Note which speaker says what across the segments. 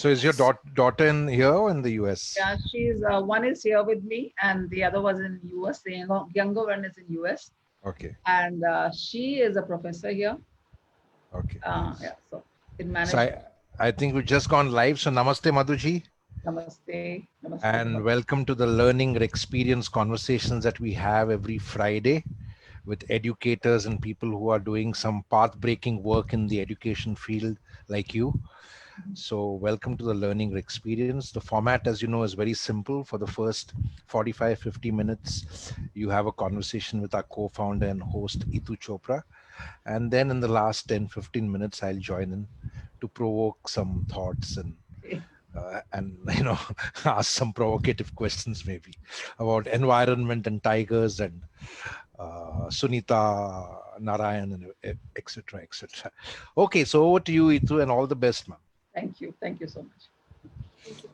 Speaker 1: So is your daughter in here or in the US?
Speaker 2: Yeah, she's one is here with me, and the other was in US. The younger one is in US,
Speaker 1: Okay.
Speaker 2: and she is a professor here.
Speaker 1: Okay.
Speaker 2: Yeah, so in
Speaker 1: So
Speaker 2: management.
Speaker 1: I think we've just gone live. So namaste, Madhuji.
Speaker 2: Namaste, namaste,
Speaker 1: And
Speaker 2: namaste.
Speaker 1: welcome to the learning experience conversations that we have every Friday with educators and people who are doing some path breaking work in the education field like you. So welcome to the learning experience. The format, as you know, is very simple. For the first 45-50 minutes, you have a conversation with our co-founder and host Itu Chopra. And then in the last 10-15 minutes, I'll join in to provoke some thoughts and ask some provocative questions maybe about environment and tigers and Sunita Narayan and etc. etc. Okay, so over to you, Itu, and all the best, ma'am.
Speaker 2: Thank you so much.
Speaker 3: Thank you.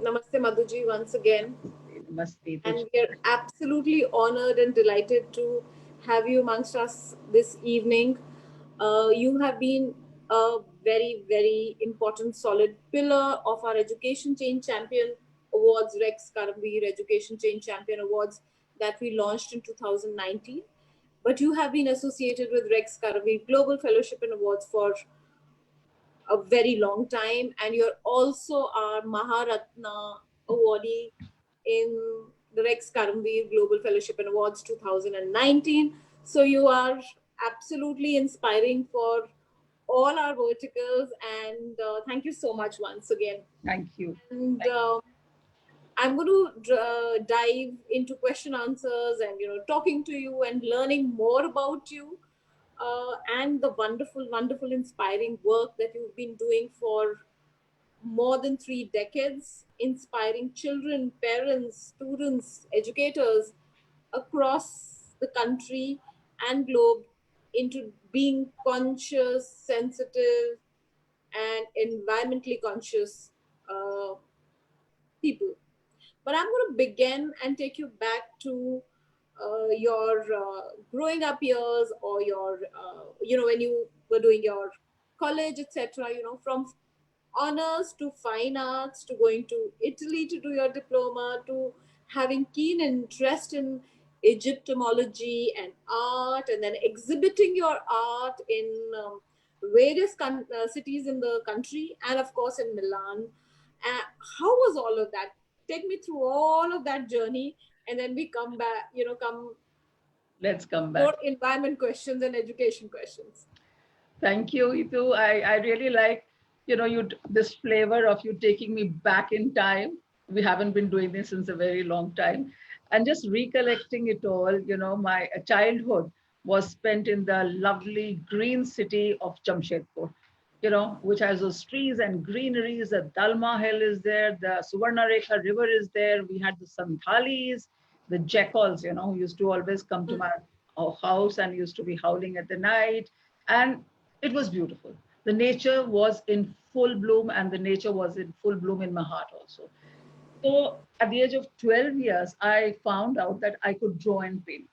Speaker 3: Namaste, Madhuji, once again.
Speaker 2: Namaste.
Speaker 3: And we are absolutely honored and delighted to have you amongst us this evening. You have been a very, very important, solid pillar of our Education Change Champion Awards, Rex Karamveer Education Change Champion Awards that we launched in 2019. But you have been associated with Rex Karamveer Global Fellowship and Awards for a very long time, and you're also our Maharatna awardee in the Rex Karamveer Global Fellowship and Awards 2019. So you are absolutely inspiring for all our verticals, and thank you so much once again.
Speaker 2: Thank you.
Speaker 3: And I'm going to dive into question answers and talking to you and learning more about you and the wonderful, wonderful, inspiring work that you've been doing for more than 3 decades, inspiring children, parents, students, educators across the country and globe into being conscious, sensitive, and environmentally conscious people. But I'm going to begin and take you back to your growing up years, or your, when you were doing your college, etc. From honors to fine arts to going to Italy to do your diploma to having keen interest in Egyptomology and art, and then exhibiting your art in various cities in the country, and of course in Milan. How was all of that? Take me through all of that journey, and then we come back,
Speaker 2: Let's come back.
Speaker 3: more environment questions and education questions.
Speaker 2: Thank you, Itu. I really like, this flavor of you taking me back in time. We haven't been doing this since a very long time. And just recollecting it all, my childhood was spent in the lovely green city of Jamshedpur, which has those trees and greeneries. The Dalma Hill is there, the Suvarnarekha River is there. We had the Santhalis, the jackals, who used to always come to my house and used to be howling at the night. And it was beautiful. The nature was in full bloom, and the nature was in full bloom in my heart also. So at the age of 12 years, I found out that I could draw and paint.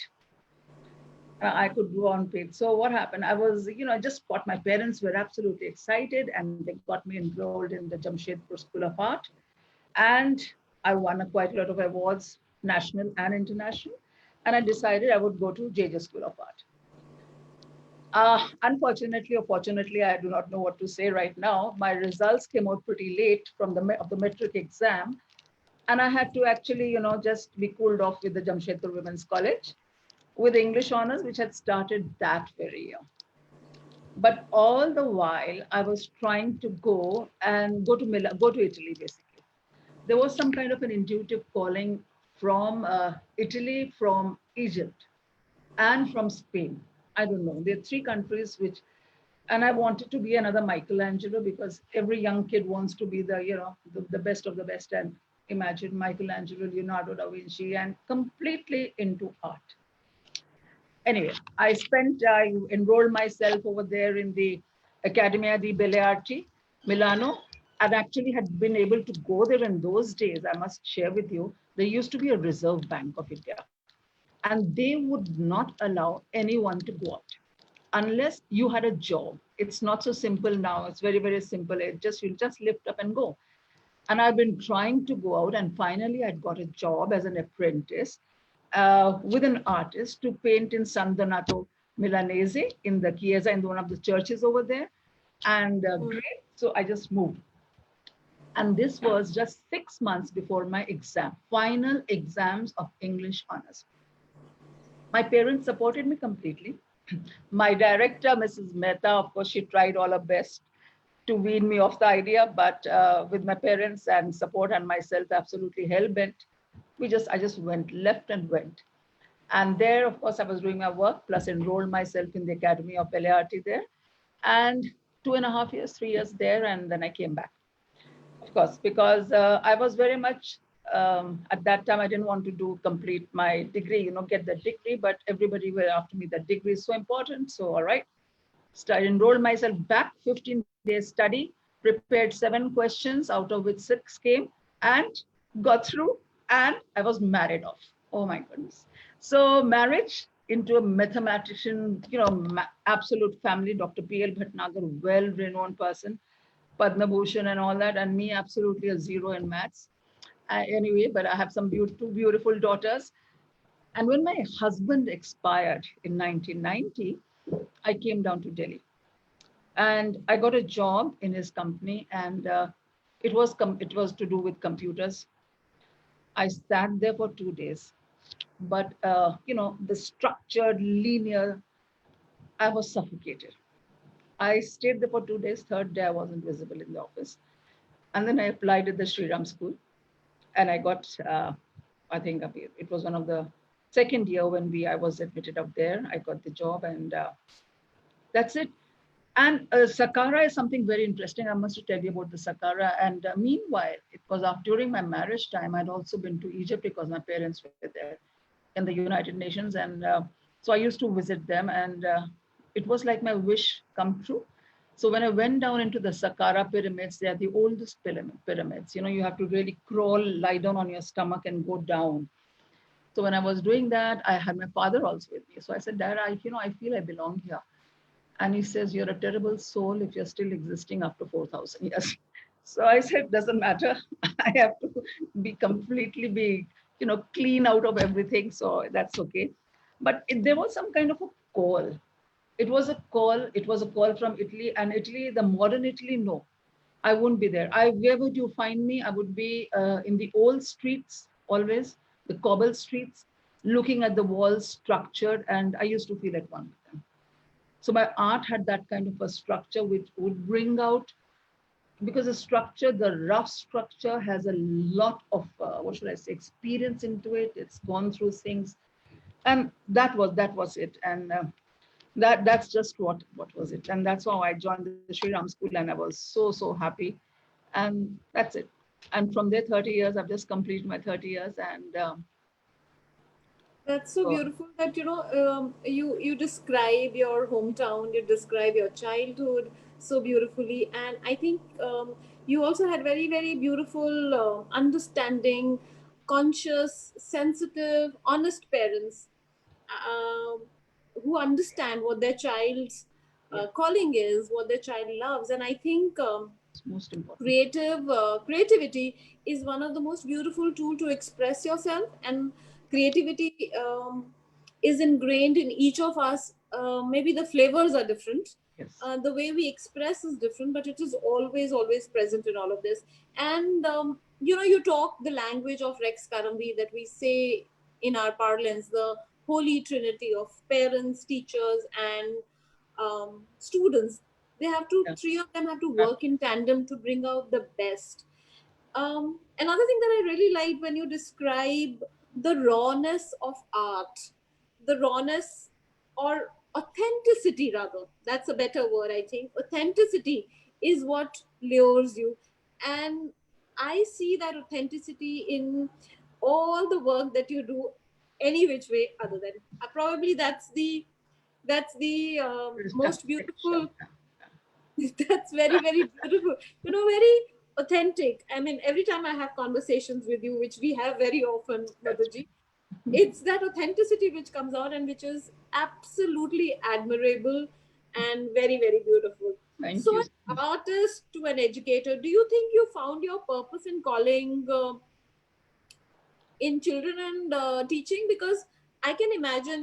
Speaker 2: I could draw and paint. So what happened? I was, just got, my parents were absolutely excited, and they got me enrolled in the Jamshedpur School of Art. And I won quite a lot of awards, national and international. And I decided I would go to JJ School of Art. Unfortunately or fortunately, I do not know what to say right now. My results came out pretty late from the metric exam, and I had to actually, just be cooled off with the Jamshedpur Women's College with English honors, which had started that very year. But all the while, I was trying to go to go to Italy. Basically, there was some kind of an intuitive calling from Italy, from Egypt, and from Spain. I don't know. There are three countries which, and I wanted to be another Michelangelo, because every young kid wants to be the best of the best. And imagine Michelangelo, Leonardo da Vinci, and completely into art. Anyway, I enrolled myself over there in the Accademia di Belle Arti, Milano, and actually had been able to go there in those days. I must share with you, there used to be a Reserve Bank of India, and they would not allow anyone to go out unless you had a job. It's not so simple now. It's very, very simple. It just, you just lift up and go. And I've been trying to go out, and finally I got a job as an apprentice with an artist to paint in San Donato Milanese in the Chiesa, in one of the churches over there. And great. So I just moved. And this was just 6 months before my exam, final exams of English honors. My parents supported me completely. My director, Mrs. Mehta, of course, she tried all her best to wean me off the idea, but with my parents and support and myself absolutely hell bent, I just went left and went. And there, of course, I was doing my work, plus enrolled myself in the Academy of Ballet Art there. And 2.5 years, 3 years there, and then I came back. Of course, because I was very much at that time I didn't want to do complete my degree, get the degree, but everybody were after me that degree is so important. So all right, enrolled myself back, 15 days study, prepared 7 questions, out of which 6 came, and got through, and I was married off. Oh my goodness. So marriage into a mathematician, absolute family, Dr. P.L. Bhatnagar, well-renowned person, Padma Bhushan and all that, and me absolutely a zero in maths. Anyway, but I have some two beautiful daughters. And when my husband expired in 1990, I came down to Delhi, and I got a job in his company, and it was to do with computers. I sat there for 2 days, but the structured linear, I was suffocated. I stayed there for 2 days. Third day, I wasn't visible in the office, and then I applied at the Sriram School, and I got, I think it was one of the second year when I was admitted up there. I got the job, and that's it. And Sakara is something very interesting. I must tell you about the Sakara. And meanwhile, it was during my marriage time, I'd also been to Egypt because my parents were there in the United Nations. And so I used to visit them, and it was like my wish come true. So when I went down into the Saqqara pyramids, they are the oldest pyramids. You have to really crawl, lie down on your stomach and go down. So when I was doing that, I had my father also with me. So I said, Dad, I feel I belong here. And he says, you're a terrible soul if you're still existing after 4,000 years. So I said, doesn't matter. I have to be clean out of everything. So that's okay. But there was some kind of a call. It was a call. It was a call from Italy, and Italy, the modern Italy, no, I won't be there. Where would you find me? I would be in the old streets, always, the cobble streets, looking at the walls structured, and I used to feel at one with them. So my art had that kind of a structure which would bring out, because the rough structure has a lot of, what should I say, experience into it. It's gone through things. And that was it. And that's just what was it. And that's how I joined the Sri Ram School, and I was so happy. And that's it. And from there, 30 years, I've just completed my 30 years. And
Speaker 3: That's so
Speaker 2: so,
Speaker 3: beautiful that you describe your hometown, you describe your childhood so beautifully, and I think you also had very very beautiful, understanding, conscious, sensitive, honest parents, um, who understand what their child's
Speaker 2: yeah,
Speaker 3: calling is, what their child loves, and I think
Speaker 2: it's most important.
Speaker 3: creativity is one of the most beautiful tool to express yourself, and creativity is ingrained in each of us. Maybe the flavors are different,
Speaker 2: Yes.
Speaker 3: the way we express is different, but it is always present in all of this. And you talk the language of Rex Karambi, that we say in our parlance, the holy trinity of parents, teachers, and students. They have to,
Speaker 2: Yeah.
Speaker 3: three of them have to work in tandem to bring out the best. Another thing that I really liked when you describe the rawness of art, the rawness or authenticity, rather, that's a better word, I think. Authenticity is what lures you. And I see that authenticity in all the work that you do, any which way other than probably that's the
Speaker 2: It's just
Speaker 3: most
Speaker 2: texture.
Speaker 3: beautiful. That's very, very beautiful. Very authentic. I mean, every time I have conversations with you, which we have very often,
Speaker 2: That's
Speaker 3: Mataji, it's that authenticity which comes out and which is absolutely admirable. and very, very beautiful.
Speaker 2: Thank
Speaker 3: So,
Speaker 2: you.
Speaker 3: an artist to an educator, do you think you found your purpose in calling in children and teaching? Because I can imagine,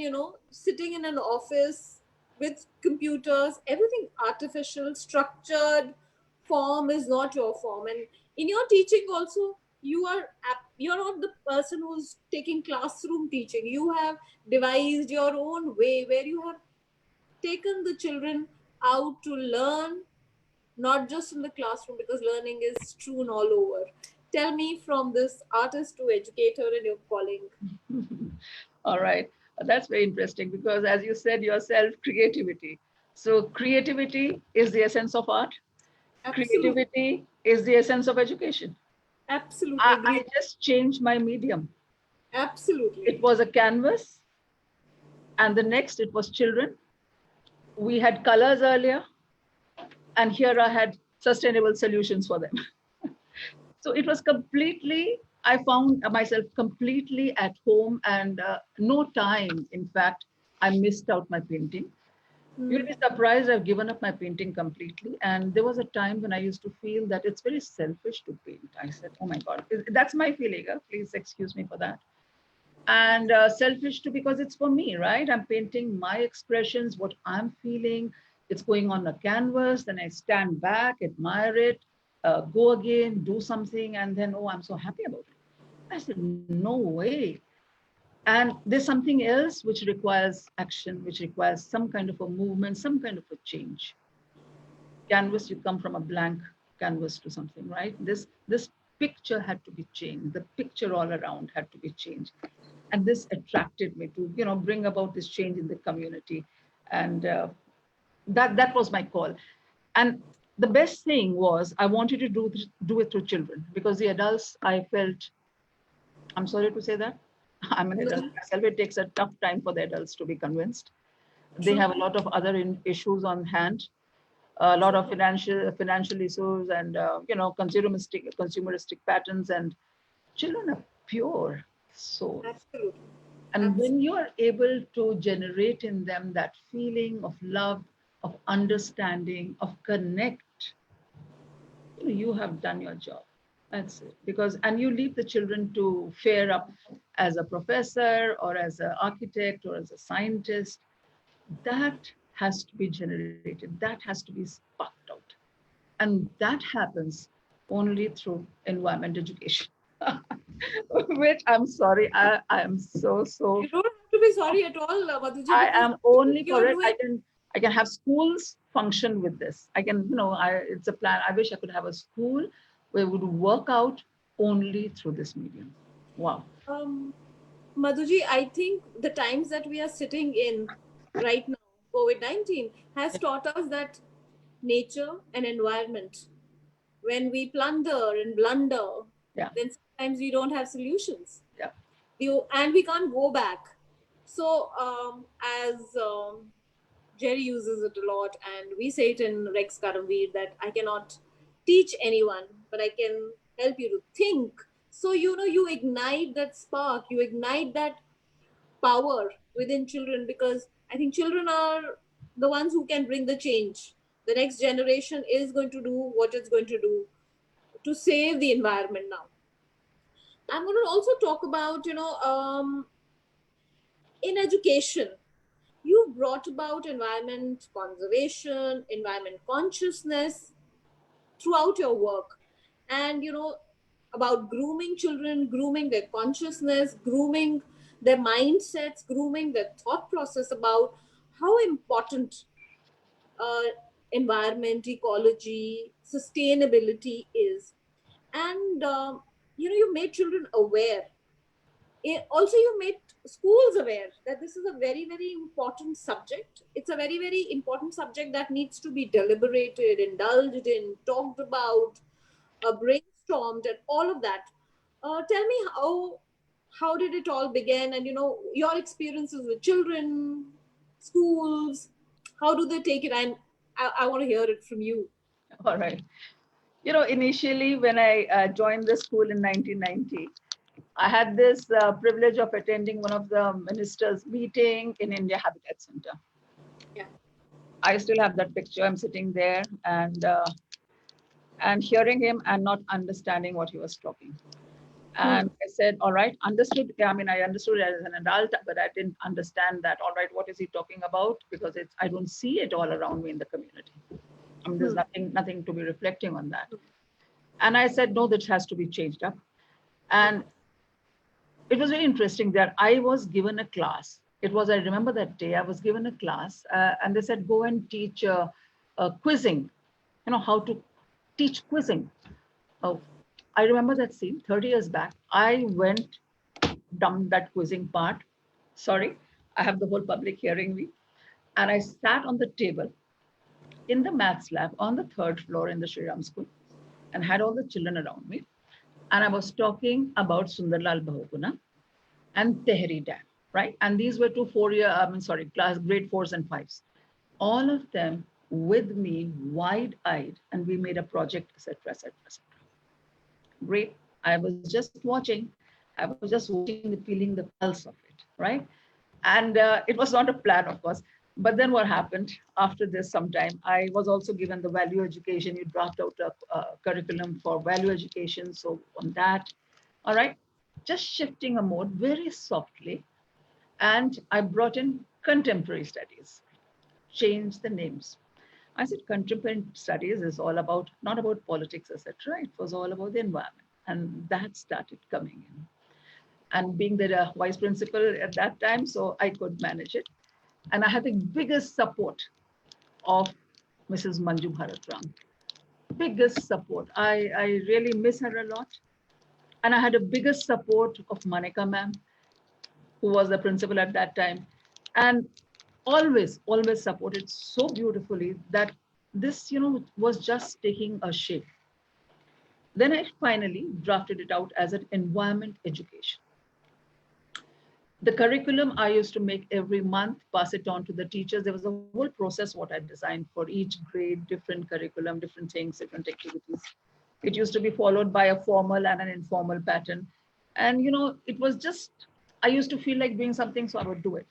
Speaker 3: sitting in an office with computers, everything artificial, structured form is not your form. And in your teaching also, you're not the person who's taking classroom teaching. You have devised your own way where you have taken the children out to learn, not just in the classroom, because learning is strewn all over. Tell me, from this artist to educator in your calling.
Speaker 2: All right. That's very interesting because, as you said yourself, creativity. So, creativity is the essence of art,
Speaker 3: Absolutely,
Speaker 2: creativity is the essence of education.
Speaker 3: absolutely
Speaker 2: I
Speaker 3: agree.
Speaker 2: just changed my medium.
Speaker 3: Absolutely.
Speaker 2: It was a canvas, and the next it was children. We had colors earlier, and here I had sustainable solutions for them. So it was completely, I found myself completely at home and no time. In fact, I missed out my painting. You'll
Speaker 3: Hmm.
Speaker 2: be surprised, I've given up my painting completely. And there was a time when I used to feel that it's very selfish to paint. I said, oh my God, that's my feeling. Please excuse me for that. And selfish too, because it's for me, right? I'm painting my expressions, what I'm feeling. It's going on a canvas. Then I stand back, admire it, go again, do something, and then, oh, I'm so happy about it. I said, no way. And there's something else which requires action, which requires some kind of a movement, some kind of a change. Canvas, you come from a blank canvas to something, right? This picture had to be changed. The picture all around had to be changed, and this attracted me to bring about this change in the community. And that was my call. And the best thing was I wanted to do it through children, because the adults, I felt, I'm sorry to say that, I'm an adult
Speaker 3: No,
Speaker 2: myself, it takes a tough time for the adults to be convinced. They
Speaker 3: true,
Speaker 2: have a lot of other issues on hand, a lot
Speaker 3: true,
Speaker 2: of financial issues, and consumeristic patterns. And children are pure souls.
Speaker 3: absolutely,
Speaker 2: And
Speaker 3: absolutely.
Speaker 2: when you are able to generate in them that feeling of love, of understanding, of connect, you have done your job. That's it. Because, and you leave the children to fare up as a professor or as an architect or as a scientist. That has to be generated, that has to be sparked out. And that happens only through environment education. Which, I'm sorry, I am so
Speaker 3: You don't have to be sorry at all, Madhuji,
Speaker 2: I
Speaker 3: because
Speaker 2: am only
Speaker 3: you're
Speaker 2: for it.
Speaker 3: doing.
Speaker 2: I can have schools function with this. I can, it's a plan. I wish I could have a school where we would work out only through this medium. Wow.
Speaker 3: Um, Madhuji, I think the times that we are sitting in right now, COVID-19, has taught us that nature and environment, when we plunder and blunder,
Speaker 2: Yeah.
Speaker 3: then sometimes we don't have solutions.
Speaker 2: Yeah.
Speaker 3: And we can't go back. So, as Jerry uses it a lot, and we say it in Rex Karamveer that I cannot teach anyone, but I can help you to think. So, you ignite that spark, you ignite that power within children, because I think children are the ones who can bring the change. The next generation is going to do what it's going to do to save the environment now. I'm going to also talk about, in education, you brought about environment conservation, environment consciousness throughout your work. And, about grooming children, grooming their consciousness, grooming their mindsets, grooming their thought process about how important uh, environment, ecology, sustainability is. And, you made children aware. Also, you made schools aware that this is a very, very important subject. It's a very, very important subject that needs to be deliberated, indulged in, talked about, brainstormed, and all of that. Tell me, how did it all begin, and your experiences with children, schools. How do they take it? And I want to hear it from you.
Speaker 2: All right. Initially, when I joined the school in 1990, I had this privilege of attending one of the ministers' meeting in India Habitat Center.
Speaker 3: Yeah.
Speaker 2: I still have that picture. I'm sitting there and hearing him and not understanding what he was talking.
Speaker 3: Hmm.
Speaker 2: And I said, all right, understood. I mean, I understood it as an adult, but I didn't understand that. All right, what is he talking about? Because I don't see it all around me in the community. I mean, there's
Speaker 3: Hmm.
Speaker 2: nothing to be reflecting on that. And I said, no, this has to be changed up. And it was very interesting that I was given a class. It was, I remember that day, I was given a class and they said, go and teach quizzing, how to teach quizzing. Oh, I remember that scene 30 years back. I went, dumped that quizzing part. Sorry, I have the whole public hearing me. And I sat on the table in the maths lab on the third floor in the Sri Ram school and had all the children around me. And I was talking about Sundarlal Bahuguna and Tehri Dam, right? And these were two 4-year, class grade fours and fives. All of them with me, wide-eyed, and we made a project, etc., etc., etc. Great. I was just watching. I was just watching, the feeling the pulse of it, right? And it was not a plan, of course. But then what happened after this? Sometime I was also given the value education. You draft out a curriculum for value education. So on that, all right, just shifting a mode very softly, and I brought in contemporary studies, changed the names. I said contemporary studies is all about, not about politics, etc. It was all about the environment. And that started coming in. And being the vice principal at that time, so I could manage it. And I had the biggest support of Mrs. Manju Bharatram. Biggest support. I really miss her a lot. And I had the biggest support of Manika ma'am, who was the principal at that time. And always supported so beautifully that this, was just taking a shape. Then I finally drafted it out as an environment education. The curriculum I used to make every month, pass it on to the teachers. There was a whole process what I designed for each grade, different curriculum, different things, different activities. It used to be followed by a formal and an informal pattern. And, it was just, I used to feel like doing something, so I would do it.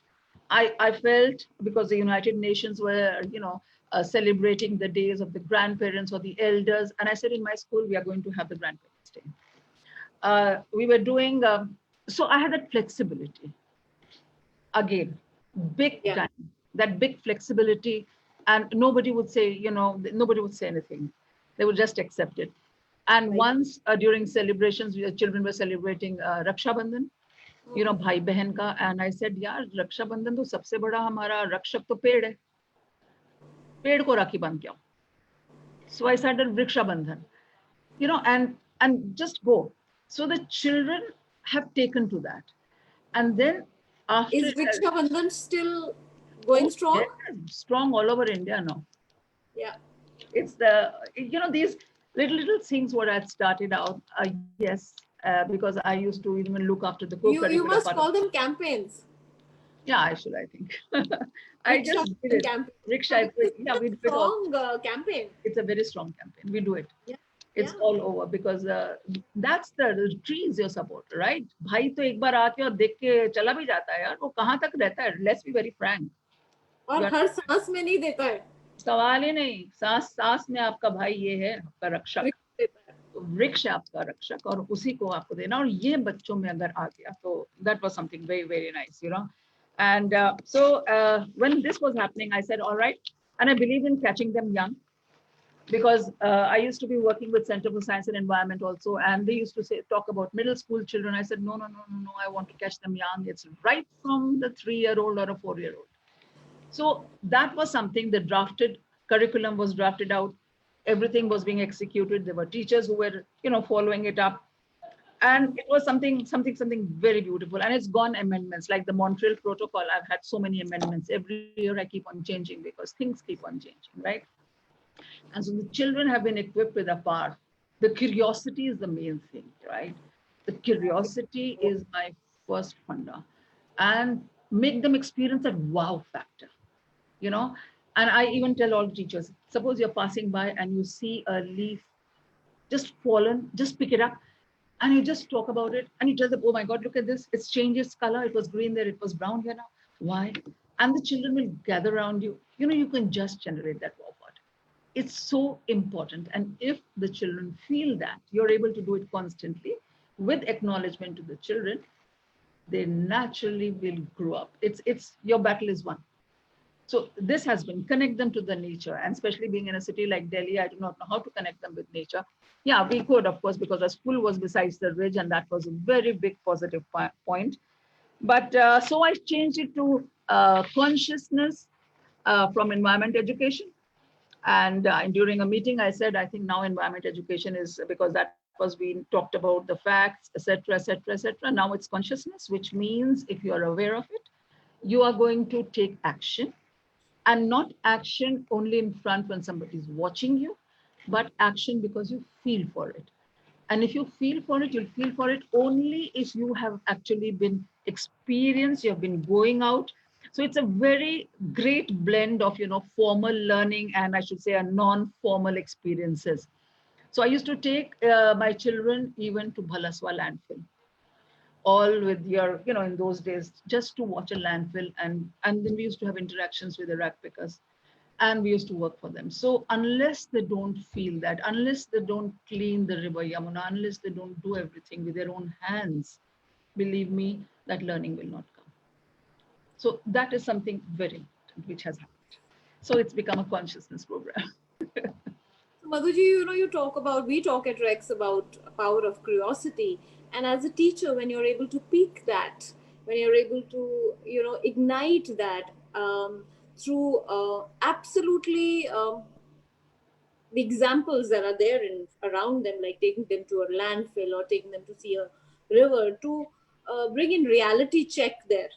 Speaker 2: I felt because the United Nations were, celebrating the days of the grandparents or the elders. And I said in my school, we are going to have the grandparents' day. We were doing, so I had that flexibility again, big
Speaker 3: Yeah.
Speaker 2: time, that big flexibility. And nobody would say, nobody would say anything. They would just accept it. And
Speaker 3: Right.
Speaker 2: once during celebrations, children were celebrating Raksha Bandhan, भाई बहन का, and I said, यार रक्षा बंधन तो सबसे बड़ा हमारा रक्षक तो पेड़ है, पेड़ को राखी बांध क्या. So I started Vriksha Bandhan, and just go. So the children have taken to that. And then after,
Speaker 3: Is Riksha Bandhan still going
Speaker 2: oh, yeah,
Speaker 3: strong?
Speaker 2: strong all over India now.
Speaker 3: Yeah.
Speaker 2: It's these little things what I started out. Yes, because I used to even look after the
Speaker 3: You
Speaker 2: co-curricular part
Speaker 3: must
Speaker 2: of.
Speaker 3: call them campaigns.
Speaker 2: Yeah, I should. I think I
Speaker 3: Riksha
Speaker 2: just did
Speaker 3: Bandhan
Speaker 2: it.
Speaker 3: campaign.
Speaker 2: Rickshaw. Yeah,
Speaker 3: It's
Speaker 2: we
Speaker 3: a
Speaker 2: do it all.
Speaker 3: strong campaign.
Speaker 2: It's a very strong campaign. We do it.
Speaker 3: Yeah.
Speaker 2: It's
Speaker 3: Yeah.
Speaker 2: all over because that's the trees your support, right? भाई तो एक बार आके और देख के चला भी जाता है यार, वो कहाँ तक रहता है? Let's be very frank.
Speaker 3: और हर सांस में नहीं देता है.
Speaker 2: सवाल ही नहीं, सांस सांस में आपका भाई ये है, आपका रक्षक.
Speaker 3: वृक्ष देता है.
Speaker 2: तो वृक्ष आपका रक्षक और उसी को आपको देना, और ये बच्चों में अगर आ गया तो that was something very very nice, And so when this was happening, I said, all right, and I believe in catching them young, because I used to be working with Center for Science and Environment also, and they used to talk about middle school children. I said, no, no, no, no, no, I want to catch them young. It's right from the 3-year-old or a 4-year-old. So that was something. The drafted curriculum was drafted out. Everything was being executed. There were teachers who were, following it up. And it was something very beautiful. And it's gone amendments, like the Montreal Protocol. I've had so many amendments. Every year I keep on changing because things keep on changing, right? And so the children have been equipped with a power. The curiosity is the main thing, right? The curiosity is my first funda. And make them experience that wow factor, And I even tell all teachers, suppose you're passing by and you see a leaf just fallen, just pick it up and you just talk about it and you tell them, oh my God, look at this. It's changed its color. It was green there. It was brown here now. Why? and the children will gather around you. You can just generate that wow part. It's so important. And if the children feel that you're able to do it constantly with acknowledgement to the children, they naturally will grow up. It's your battle is won. So this has been connect them to the nature, and especially being in a city like Delhi, I do not know how to connect them with nature. Yeah, we could, of course, because our school was besides the ridge, and that was a very big positive point. But so I changed it to consciousness from environment education. And during a meeting, I said, I think now environment education is, because that was being talked about the facts, etc., etc., etc. Now it's consciousness, which means if you are aware of it, you are going to take action, and not action only in front when somebody is watching you, but action because you feel for it. And if you feel for it, you'll feel for it only if you have actually been experienced, you have been going out. So it's a very great blend of, formal learning and I should say a non-formal experiences. So I used to take my children even to Bhalaswa landfill, all with your, in those days, just to watch a landfill. And then we used to have interactions with the rag pickers, and we used to work for them. So unless they don't feel that, unless they don't clean the river Yamuna, unless they don't do everything with their own hands, believe me, that learning will not come. So that is something very important which has happened. So it's become a consciousness program.
Speaker 3: So, Madhuji, we talk at Rex about power of curiosity. And as a teacher, when you're able to pique that, when you're able to, ignite that through absolutely the examples that are there around them, like taking them to a landfill or taking them to see a river, to bring in reality check there.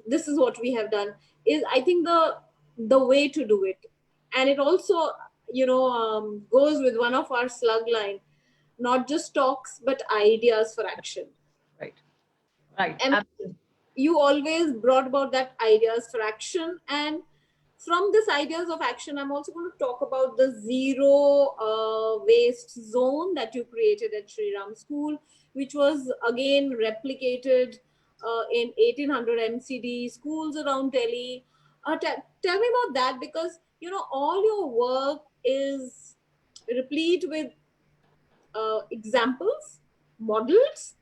Speaker 3: This is what we have done, is I think the way to do it. And it also goes with one of our slug line, not just talks but ideas for action.
Speaker 2: Right, right,
Speaker 3: And
Speaker 2: absolutely.
Speaker 3: you always brought about that ideas for action. And from this ideas of action, I'm also going to talk about the zero waste zone that you created at Sri Ram School, which was again replicated in 1800 MCD schools around Delhi. Tell me about that, because all your work is replete with examples, models,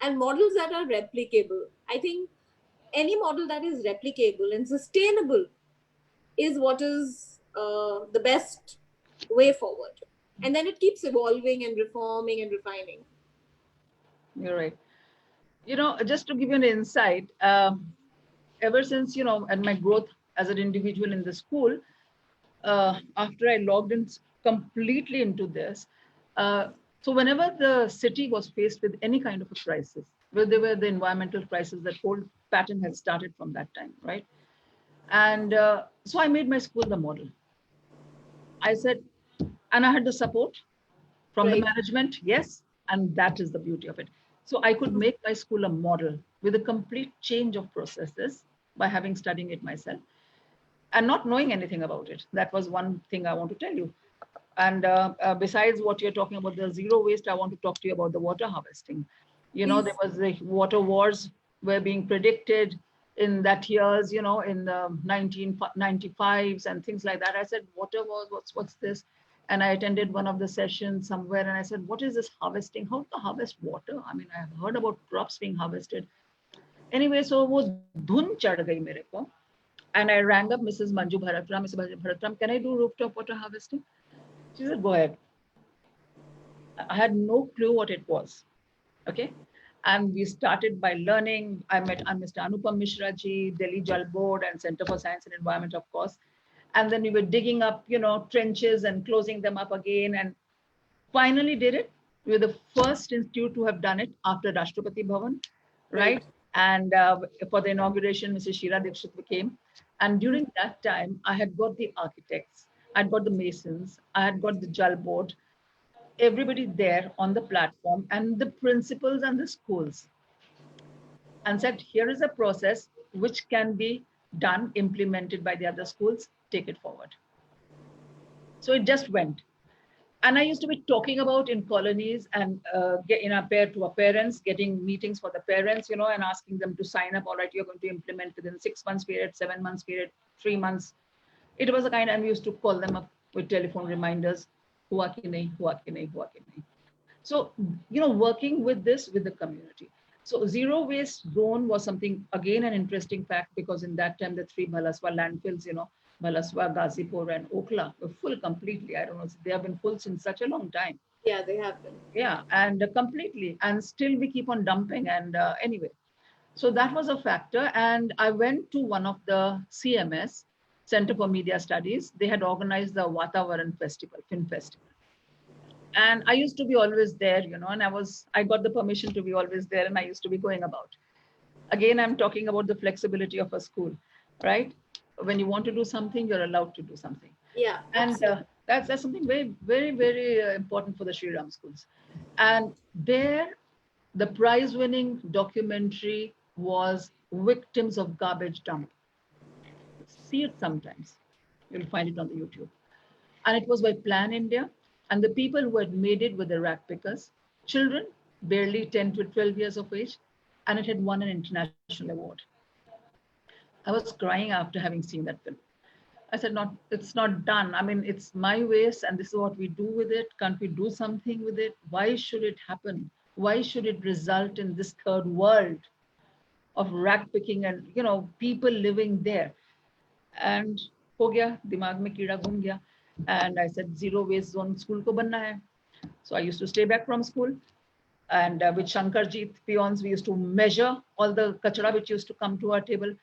Speaker 3: and models that are replicable. I think any model that is replicable and sustainable is what is the best way forward. And then it keeps evolving and reforming and refining.
Speaker 2: You're right. Just to give you an insight, ever since, and my growth as an individual in the school, after I logged in completely into this, uh, so whenever the city was faced with any kind of a crisis, where there were the environmental crisis, that whole pattern had started from that time, right? And so I made my school the model. I said, and I had the support from the
Speaker 3: Right.
Speaker 2: management, yes, and that is the beauty of it. So I could make my school a model with a complete change of processes by having studying it myself and not knowing anything about it. That was one thing I want to tell you. And besides what you're talking about, the zero waste, I want to talk to you about the water harvesting. There
Speaker 3: Please.
Speaker 2: was the water wars were being predicted in that years, in the 1995s and things like that. I said, water wars, what's this? And I attended one of the sessions somewhere, and I said, what is this harvesting? How to harvest water? I mean, I've heard about crops being harvested. Anyway, so वो धुन चढ़ गई मेरे को. And I rang up Mrs. Manju Bharatram. Mrs. Manju Bharatram, can I do rooftop water harvesting? She said, go ahead. I had no clue what it was. Okay. And we started by learning. I met Mr. Anupam Mishra ji, Delhi Jal Board and Center for Science and Environment, of course. And then we were digging up, trenches and closing them up again. And finally did it. We were the first institute to have done it after Rashtrapati Bhavan, right?
Speaker 3: Right.
Speaker 2: And for the inauguration, Mrs. Sheila Dikshit came. And during that time, I had got the architects, I'd got the masons, I had got the Jal Board, everybody there on the platform, and the principals and the schools, and said, here is a process which can be done, implemented by the other schools, take it forward. So it just went. And I used to be talking about in colonies and get in our pair to our parents, getting meetings for the parents, and asking them to sign up. All right, you're going to implement within 6 months period, 7 months period, 3 months. It was a kind, and we used to call them up with telephone reminders. Hua ki nahi, hua ki nahi, hua ki nahi. So, working with this with the community. So, zero waste zone was something, again, an interesting fact, because in that time, the three Bhalaswa landfills, Bhalaswa, Ghazipur, and Okla were full completely. I don't know, they have been full since such a long time.
Speaker 3: Yeah, they have been.
Speaker 2: Yeah, and completely. And still we keep on dumping. And anyway, so that was a factor. And I went to one of the CMS, Center for Media Studies. They had organized the Vatavaran Festival, Film Festival. And I used to be always there, and I got the permission to be always there, and I used to be going about. Again, I'm talking about the flexibility of a school, right? When you want to do something, you're allowed to do something.
Speaker 3: Yeah,
Speaker 2: And
Speaker 3: absolutely.
Speaker 2: that's something very, very, very important for the Sri Ram schools. And there, the prize winning documentary was Victims of Garbage Dump. See it sometimes. You'll find it on the YouTube. And it was by Plan India. And the people who had made it were the rag pickers, children, barely 10 to 12 years of age, and it had won an international award. I was crying after having seen that film. I said, "Not, it's not done. I mean, it's my waste, and this is what we do with it. Can't we do something with it? Why should it happen? Why should it result in this third world of rag picking and people living there?" And हो गया दिमाग में कीड़ा घुम गया. And I said, zero waste zone school को बनना है. So I used to stay back from school, and with Shankarjit peons, we used to measure all the kachra which used to come to our table,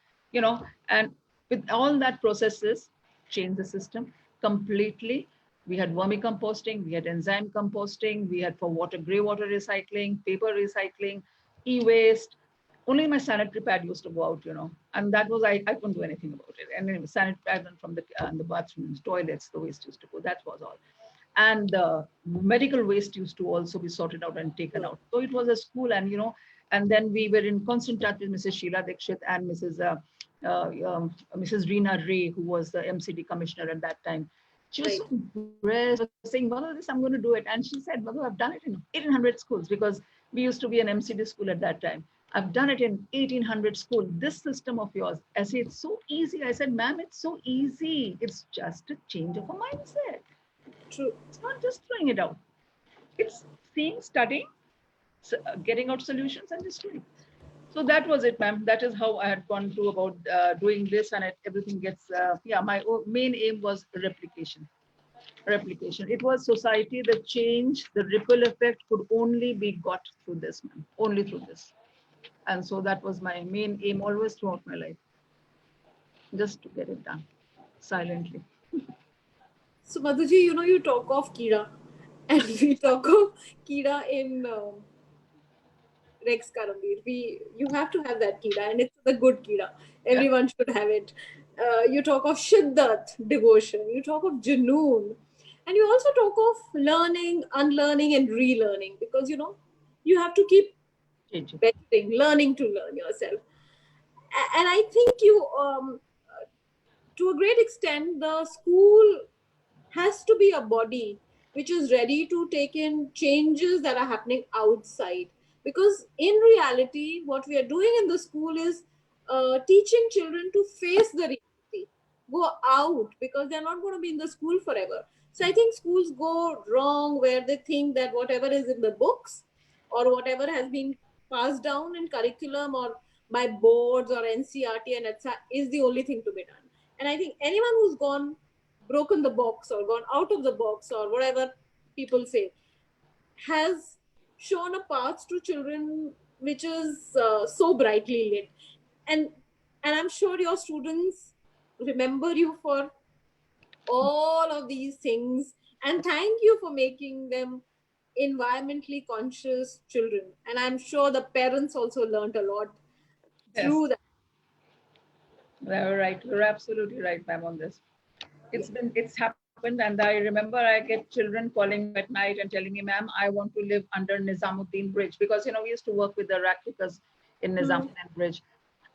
Speaker 2: and with all that processes, change the system completely. We had vermicomposting, we had enzyme composting, we had for water, grey water recycling, paper recycling, e-waste. Only my sanitary pad used to go out, and that was, I couldn't do anything about it. And anyway, sanitary pad and from the bathrooms, toilets, the waste used to go. That was all. And the medical waste used to also be sorted out and taken out. So it was a school, and and then we were in constant touch with Mrs. Sheila Dikshit and Mrs. Reena Ray, who was the MCD commissioner at that time. She was
Speaker 3: Right.
Speaker 2: so impressed. I was saying, Madhu, this I'm going to do it. And she said, Madhu, I've done it in 1800 schools, because we used to be an MCD school at that time. I've done it in 1800 schools. This system of yours. I said, it's so easy. I said, ma'am, it's so easy. It's just a change of a mindset.
Speaker 3: True.
Speaker 2: It's not just throwing it out. It's seeing, studying, getting out solutions, and just doing. So that was it, ma'am. That is how I had gone through about doing this, and everything gets. Yeah, my main aim was replication. Replication. It was society. The change, the ripple effect could only be got through this, ma'am. Only through this. And so that was my main aim always throughout my life, just to get it done silently.
Speaker 3: So, Madhuji, you talk of Kira, and we talk of Kira in Rex Karambir. You have to have that Kira, and it's the good Kira.
Speaker 2: Yeah.
Speaker 3: Everyone should have it. You talk of Shiddat, devotion. You talk of Junoon. And you also talk of learning, unlearning, and relearning, because you have to keep
Speaker 2: Change it.
Speaker 3: bettering, learning to learn yourself. And I think to a great extent, the school has to be a body which is ready to take in changes that are happening outside. Because in reality, what we are doing in the school is teaching children to face the reality, go out, because they're not going to be in the school forever. So I think schools go wrong where they think that whatever is in the books or whatever has been passed down in curriculum or by boards or NCRT and etc. is the only thing to be done. And I think anyone who's gone broken the box or gone out of the box or whatever people say has shown a path to children which is so brightly lit. And I'm sure your students remember you for all of these things, and thank you for making them environmentally conscious children. And I'm sure the parents also learned a lot
Speaker 2: Yes,
Speaker 3: through that.
Speaker 2: you're right. You're absolutely right, ma'am, on this.
Speaker 3: Yeah.
Speaker 2: It's happened, and I remember I get children calling me at night and telling me, ma'am, I want to live under Nizamuddin Bridge, because we used to work with the rat pickers in
Speaker 3: Mhm.
Speaker 2: Nizamuddin Bridge.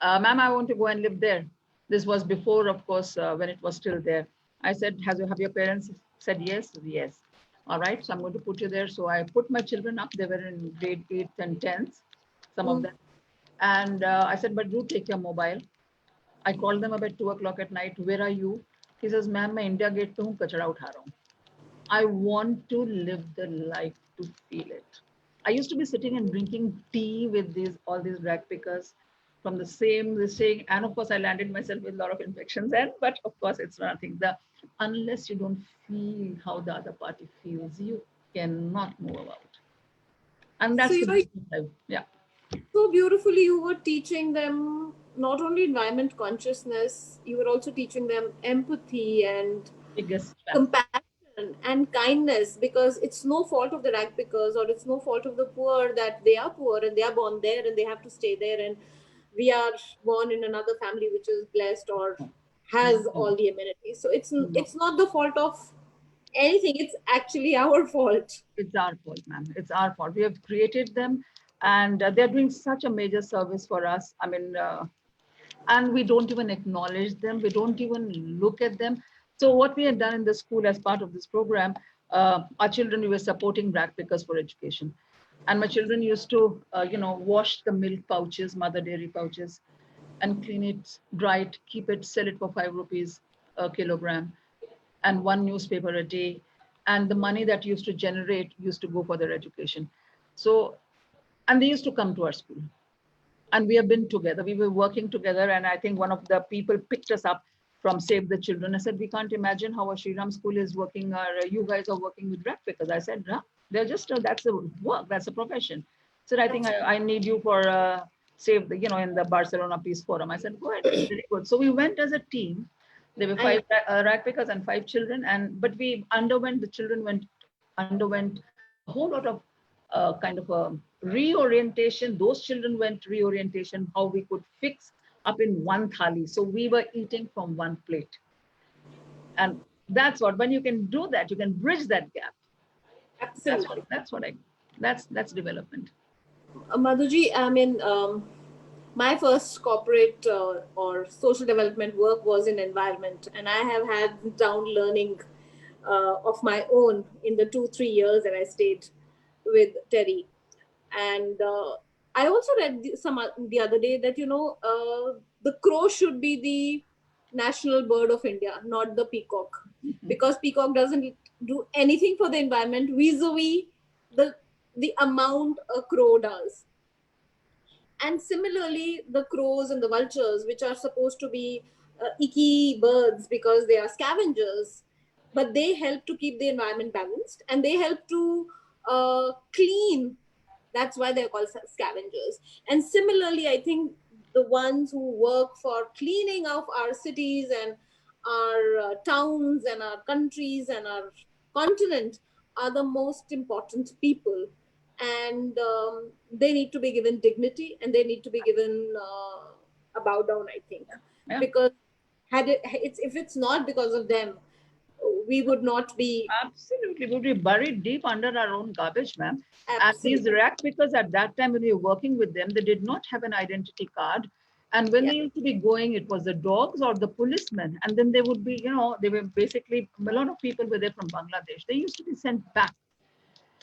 Speaker 2: Ma'am, I want to go and live there. This was before, of course, when it was still there. I said, have your parents said yes? Yes. All right, so I'm going to put you there. So I put my children up. They were in grade 8th and 10th, some of
Speaker 3: Mm.
Speaker 2: them. And I said, but do take your mobile. I called them about 2 o'clock at night. Where are you? He says, ma'am, मैं India gate पे हूँ, कचरा उठा रहा हूँ. I want to live the life to feel it. I used to be sitting and drinking tea with these all these rag pickers from the same this thing, and of course I landed myself with a lot of infections. And but of course it's nothing. The unless you don't feel how the other party feels, you cannot move about. And
Speaker 3: So,
Speaker 2: that's
Speaker 3: you
Speaker 2: the
Speaker 3: know,
Speaker 2: business life. Yeah,
Speaker 3: so beautifully, you were teaching them not only environment consciousness, you were also teaching them empathy and
Speaker 2: biggest factor.
Speaker 3: compassion and kindness, because it's no fault of the rag pickers or it's no fault of the poor that they are poor and they are born there and they have to stay there, and we are born in another family which is blessed or has
Speaker 2: No,
Speaker 3: all the amenities. So
Speaker 2: no.
Speaker 3: it's not the fault of anything, it's actually our fault.
Speaker 2: It's our fault, ma'am. It's our fault. We have created them, and they're doing such a major service for us. I mean, and we don't even acknowledge them. We don't even look at them. So what we had done in the school as part of this program, our children, we were supporting rag pickers for education. And my children used to, wash the milk pouches, mother dairy pouches, and clean it, dry it, keep it, sell it for 5 rupees a kilogram, and one newspaper a day. And the money that used to generate used to go for their education. So, and they used to come to our school, and we have been together. We were working together, and I think one of the people picked us up from Save the Children. I said, we can't imagine how a Shriram school is working, or you guys are working with rap pickers. I said, no, they're just that's a work, that's a profession. So I think I need you for Save the, in the Barcelona Peace Forum. I said, go ahead, very good. So we went as a team. There were
Speaker 3: I
Speaker 2: five rag pickers and 5 children, and but we underwent, the children underwent a whole lot of kind of a reorientation. Those children went reorientation, how we could fix up in one thali. So we were eating from one plate. And that's what, when you can do that, you can bridge that gap.
Speaker 3: absolutely.
Speaker 2: That's development.
Speaker 3: Madhuji, I mean, my first corporate or social development work was in environment, and I have had down learning of my own in the 2 3 years that I stayed with Terry. And I also read the other day that the crow should be the national bird of India, not the peacock, because peacock doesn't do anything for the environment vis-a-vis the the amount a crow does. And similarly, the crows and the vultures, which are supposed to be icky birds because they are scavengers, but they help to keep the environment balanced and they help to clean. That's why they're called scavengers. And similarly, I think the ones who work for cleaning of our cities and our towns and our countries and our continent are the most important people. And they need to be given dignity and they need to be given a bow down, I think,
Speaker 2: Yeah,
Speaker 3: because if it's not because of them, we would not be.
Speaker 2: absolutely. We'll be buried deep under our own garbage, ma'am. And these
Speaker 3: Absolutely.
Speaker 2: rag pickers at that time, when we were working with them, they did not have an identity card. And when
Speaker 3: Yeah.
Speaker 2: they used to be going, it was the dogs or the policemen. And then they would be, they were basically, a lot of people were there from Bangladesh. They used to be sent back.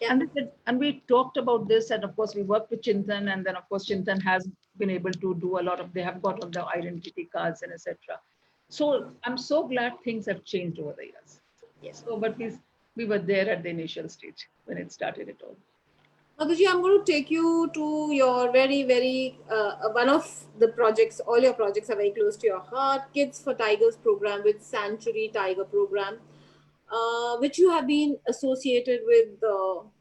Speaker 3: Yeah.
Speaker 2: And they said, and we talked about this. And of course, we worked with Chintan. And then, of course, Chintan has been able to do a lot of, they have got all the identity cards and etc. So I'm so glad things have changed over the years.
Speaker 3: Yeah.
Speaker 2: So, but we were there at the initial stage when it started it all.
Speaker 3: Madhuji, I'm going to take you to your very, very, one of the projects, all your projects are very close to your heart, Kids for Tigers program with Sanctuary Tiger program, which you have been associated with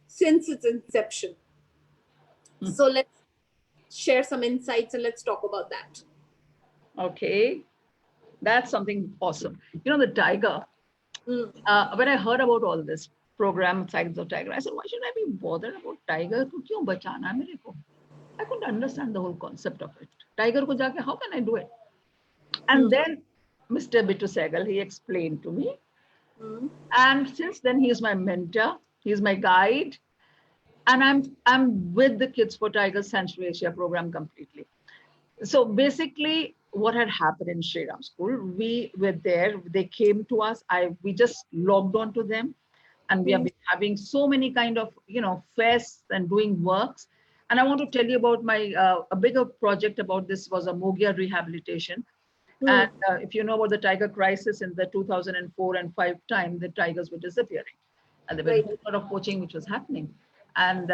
Speaker 3: since its inception.
Speaker 2: Hmm.
Speaker 3: So let's share some insights and let's talk about that.
Speaker 2: Okay, that's something awesome. The tiger.
Speaker 3: Mm.
Speaker 2: When I heard about all this program, Sides of Tiger, I said, why should I be bothered about tiger? को क्यों बचाना है मेरे को? I couldn't understand the whole concept of it. Tiger को जाके, how can I do it? And
Speaker 3: Mm.
Speaker 2: then Mr. Bittu Sehgal, he explained to me.
Speaker 3: Mm.
Speaker 2: And since then, he is my mentor. He's my guide. And I'm with the Kids for Tigers Sanctuary Asia program completely. So basically, what had happened in Shriram School, we were there. They came to us. We just logged on to them. and we have been having so many kind of, fests and doing works. And I want to tell you about my a bigger project about this was a Mogia rehabilitation. And if you know about the tiger crisis in the 2004 and 5 time, the tigers were disappearing. And there were a
Speaker 3: Right.
Speaker 2: whole lot of poaching which was happening. And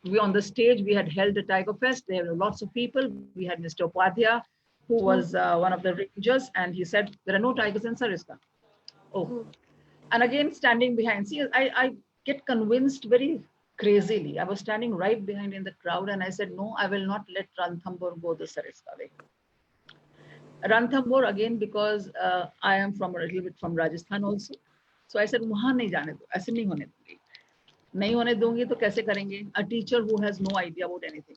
Speaker 2: we on the stage, we had held a tiger fest. There were lots of people. We had Mr. Upadhyay, who was one of the rangers, and he said, there are no tigers in Sariska. Oh, and again, standing behind. See, I get convinced very crazily. I was standing right behind in the crowd, and I said, no, I will not let Ranthambore go the Sariska way. Ranthambore again, because I am from a little bit from Rajasthan also. So I said, वहाँ नहीं जाने दो, ऐसे नहीं होने दूंगी. नहीं होने दूंगी तो कैसे करेंगे? A teacher who has no idea about anything.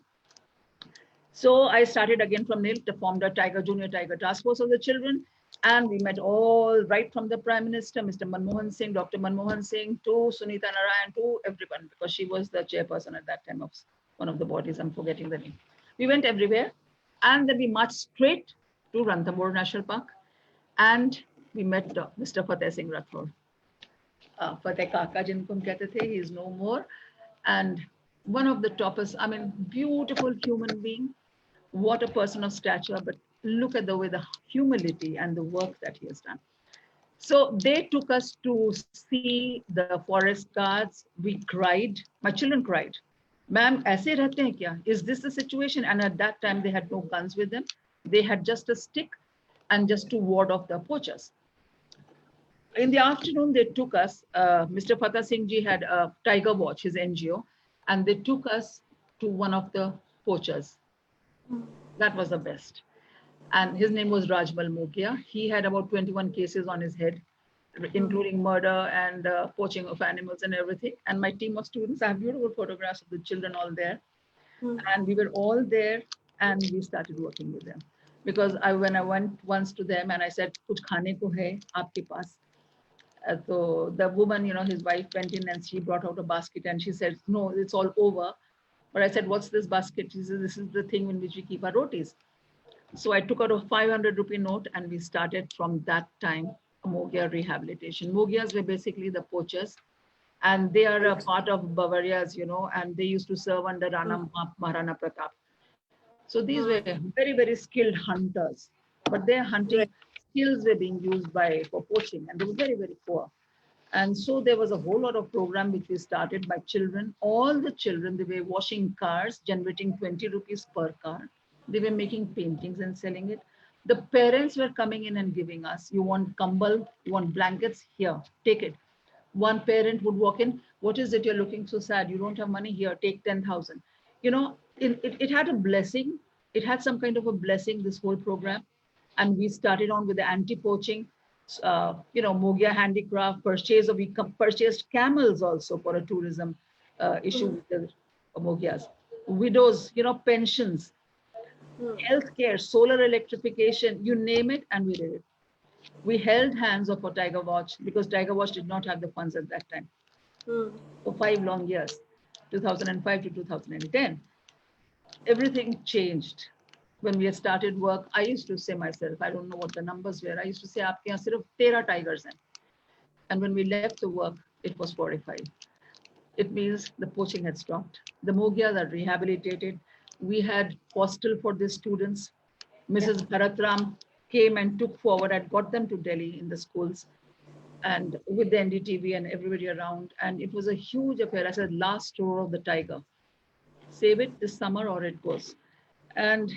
Speaker 2: So I started again from nil, formed a Junior Tiger Task Force of the children. And we met all right from the Prime Minister, Mr. Manmohan Singh, Dr. Manmohan Singh, to Sunita Narayan, to everyone, because she was the chairperson at that time of one of the bodies. I'm forgetting the name. We went everywhere. And then we marched straight to Ranthambore National Park. And we met Mr. Fateh Singh Rathore. Fateh Kaka, jinko hum kehte the, he is no more. And one of the toppers, I mean, beautiful human being. What a person of stature, but look at the way, the humility and the work that he has done. So they took us to see the forest guards. We cried. My children cried. Ma'am, aise rehte hain kya? Is this the situation? And at that time, they had no guns with them. They had just a stick and just to ward off the poachers. In the afternoon, they took us, Mr. Fatah Singh ji had a Tiger Watch, his NGO, and they took us to one of the poachers. That was the best. And his name was Rajmal Mogia. He had about 21 cases on his head, including murder and poaching of animals and everything. And my team of students, I have beautiful photographs of the children all there. And we were all there and we started working with them. Because when I went once to them and I said, kuch khane ko hai aapke paas? So the woman, his wife went in and she brought out a basket and she said, no, it's all over. But I said, what's this basket? She said, this is the thing in which we keep our rotis. So I took out a 500 rupee note and we started from that time a Mogia rehabilitation. Mogias were basically the poachers and they are a part of Bavarias, and they used to serve under Rana Maharana Pratap. So these were very, very skilled hunters, but their hunting skills were being used for poaching and they were very, very poor. And so there was a whole lot of program which we started by children. All the children, they were washing cars, generating 20 rupees per car. They were making paintings and selling it. The parents were coming in and giving us, you want kambal, you want blankets, here, take it. One parent would walk in, what is it, you're looking so sad, you don't have money, here, take 10,000. It had a blessing. It had some kind of a blessing, this whole program. And we started on with the anti-poaching, Mogia handicraft, we purchased camels also for a tourism issue with the Mogias. Widows, pensions, healthcare, solar electrification, you name it, and we did it. We held hands of a Tiger Watch because Tiger Watch did not have the funds at that time for 5 long years, 2005 to 2010. Everything changed. When we had started work, I used to say myself, I don't know what the numbers were. I used to say, aapke yahan sirf 13 tigers hain. And when we left the work, it was 45. It means the poaching had stopped. The Mogias are rehabilitated. We had hostel for the students. Mrs. Bharatram came and took forward and got them to Delhi in the schools and with the NDTV and everybody around. And it was a huge affair. I said, last roar of the tiger. Save it this summer or it goes. And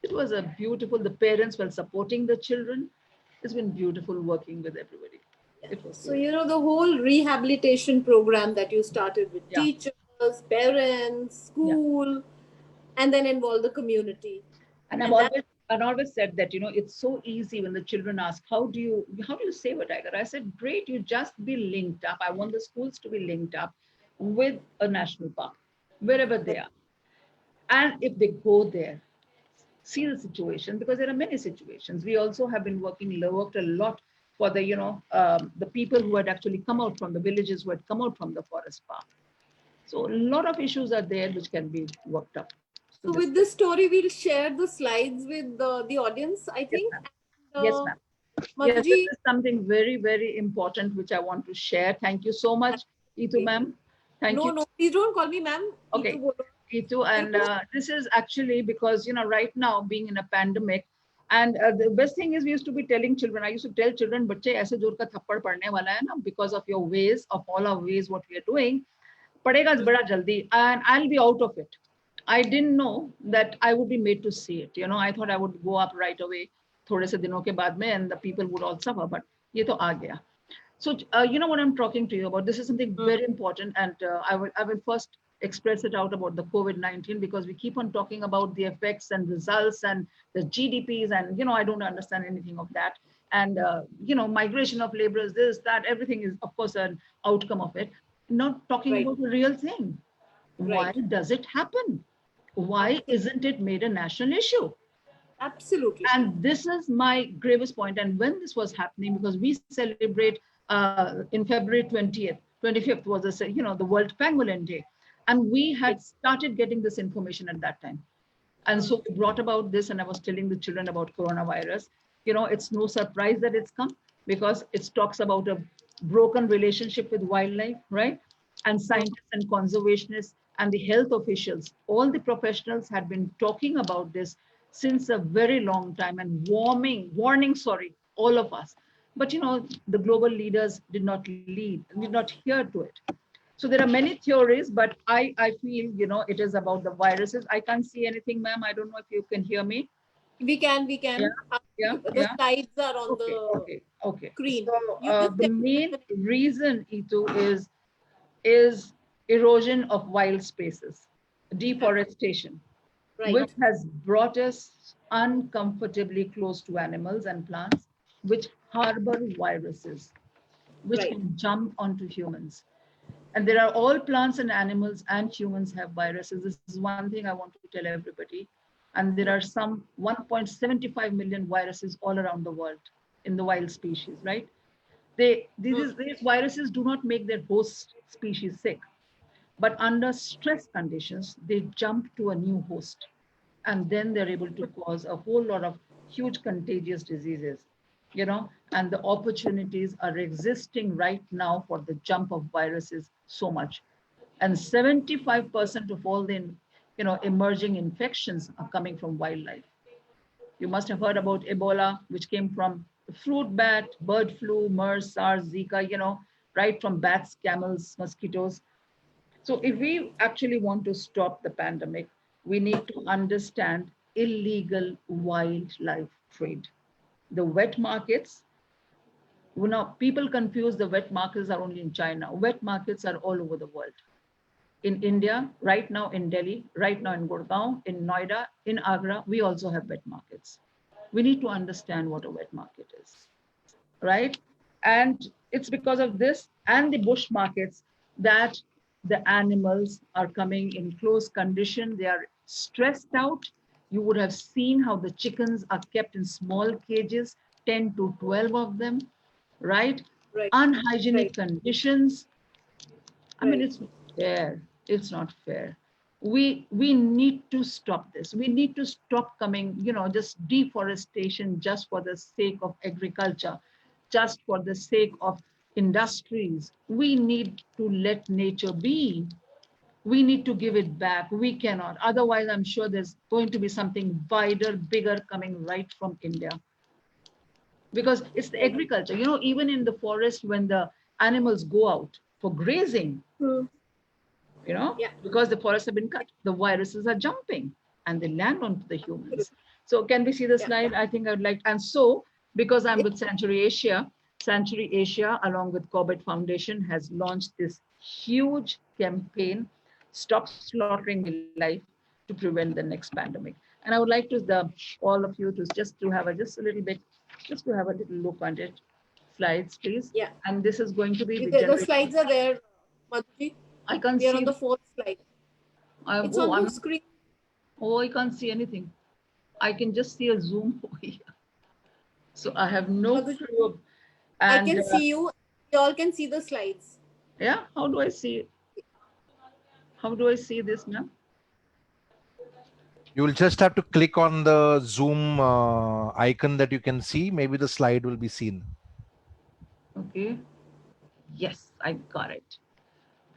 Speaker 2: it was a beautiful, the parents were supporting the children. It's been beautiful working with everybody. It was
Speaker 3: so, the whole rehabilitation program that you started with teachers, parents, school, and then involve the community.
Speaker 2: And I've always said that, it's so easy when the children ask, how do you save a tiger? I said, great, you just be linked up. I want the schools to be linked up with a national park, wherever they are. And if they go there, see the situation, because there are many situations. We also have been worked a lot for the people who had actually come out from the villages, who had come out from the forest park. So a lot of issues are there which can be worked up.
Speaker 3: So with this story, we'll share the slides with the audience, I think.
Speaker 2: Yes, ma'am. Yes, this is something very, very important which I want to share. Thank you so much. Itu ma'am. Thank
Speaker 3: No,
Speaker 2: you.
Speaker 3: no, please don't call me ma'am. Itu
Speaker 2: Okay.
Speaker 3: bolo.
Speaker 2: Itu, and this is actually because, right now being in a pandemic, and the best thing is we used to be telling children. I used to tell children, "Bacche, aise जोर का थप्पड़ पड़ने वाला है ना, because of your ways, of all our ways, what we are doing, पड़ेगा बड़ा जल्दी, and I'll be out of it." I didn't know that I would be made to see it. I thought I would go up right away, थोड़े से दिनों के बाद में, and the people would all suffer. But ये तो आ गया. So, you know what I'm talking to you about? This is something very important, and I will first express it out about the COVID-19, because we keep on talking about the effects and results and the GDPs, and I don't understand anything of that. And migration of laborers, this, that, everything is of course an outcome of it. Not talking
Speaker 3: Right,
Speaker 2: about the real thing. Why
Speaker 3: right.
Speaker 2: does it happen? Why
Speaker 3: Absolutely.
Speaker 2: isn't it made a national issue?
Speaker 3: Absolutely.
Speaker 2: And this is my gravest point. And when this was happening, because we celebrate in February 20th, 25th was the World Pangolin Day. And we had started getting this information at that time. And so we brought about this, and I was telling the children about coronavirus. It's no surprise that it's come, because it talks about a broken relationship with wildlife, right? And scientists and conservationists and the health officials, all the professionals had been talking about this since a very long time, and warning, sorry, all of us. But the global leaders did not hear to it. So there are many theories, but I feel it is about the viruses. I can't see anything, ma'am. I don't know if you can hear me.
Speaker 3: We can, we
Speaker 2: Yeah,
Speaker 3: can.
Speaker 2: yeah,
Speaker 3: The
Speaker 2: yeah.
Speaker 3: slides are on
Speaker 2: Okay,
Speaker 3: the
Speaker 2: okay, okay.
Speaker 3: screen.
Speaker 2: So
Speaker 3: You just
Speaker 2: the
Speaker 3: tell me
Speaker 2: main
Speaker 3: the next.
Speaker 2: reason, Itu, is erosion of wild spaces, deforestation,
Speaker 3: Right,
Speaker 2: which has brought us uncomfortably close to animals and plants, which harbor viruses, which
Speaker 3: right.
Speaker 2: can jump onto humans. And there are all plants and animals and humans have viruses. This is one thing I want to tell everybody. And there are some 1.75 million viruses all around the world in the wild species, right? These viruses do not make their host species sick, but under stress conditions, they jump to a new host, and then they're able to cause a whole lot of huge contagious diseases, and the opportunities are existing right now for the jump of viruses so much. And 75% of all the emerging infections are coming from wildlife. You must have heard about Ebola, which came from fruit bat, bird flu, MERS, SARS, Zika, right from bats, camels, mosquitoes. So if we actually want to stop the pandemic, we need to understand illegal wildlife trade. The wet markets, people confuse the wet markets are only in China. Wet markets are all over the world. In India, right now in Delhi, right now in Gurgaon, in Noida, in Agra, we also have wet markets. We need to understand what a wet market is, right? And it's because of this and the bush markets that the animals are coming in close condition. They are stressed out. You would have seen how the chickens are kept in small cages, 10 to 12 of them, right?
Speaker 3: Right,
Speaker 2: Unhygienic
Speaker 3: right,
Speaker 2: conditions. I mean,
Speaker 3: right.
Speaker 2: it's not fair. It's not fair. We need to stop this. We need to stop coming, just deforestation just for the sake of agriculture, just for the sake of industries. We need to let nature be. We need to give it back. We cannot. Otherwise, I'm sure there's going to be something wider, bigger coming right from India, because it's the
Speaker 3: Right.
Speaker 2: agriculture. Even in the forest, when the animals go out for grazing,
Speaker 3: Hmm. Yeah,
Speaker 2: because the forests have been cut, the viruses are jumping and they land onto the humans. So can we see the
Speaker 3: yeah.
Speaker 2: slide? I think I'd like, and so because I'm
Speaker 3: It,
Speaker 2: with Sanctuary Asia, along with Corbett Foundation, has launched this huge campaign, Stop Slaughtering Wildlife, to prevent the next pandemic. And I would like to all of you to just to have just a little bit, just to have a little look on it. Slides, please.
Speaker 3: yeah.
Speaker 2: And this is going to be the
Speaker 3: The
Speaker 2: generation.
Speaker 3: slides are there, Madhuji.
Speaker 2: I can't
Speaker 3: We are on
Speaker 2: see.
Speaker 3: the fourth slide. It's
Speaker 2: Oh,
Speaker 3: on the
Speaker 2: I'm
Speaker 3: screen.
Speaker 2: Oh, I can't see anything. I can just see a zoom over here. So I have no
Speaker 3: Madhuji,
Speaker 2: clue.
Speaker 3: I
Speaker 2: And
Speaker 3: can see you. We all can see the slides.
Speaker 2: yeah, how do I see it? How do I see this now?
Speaker 1: You will just have to click on the Zoom icon that you can see. Maybe the slide will be seen.
Speaker 2: Okay. Yes, I got it.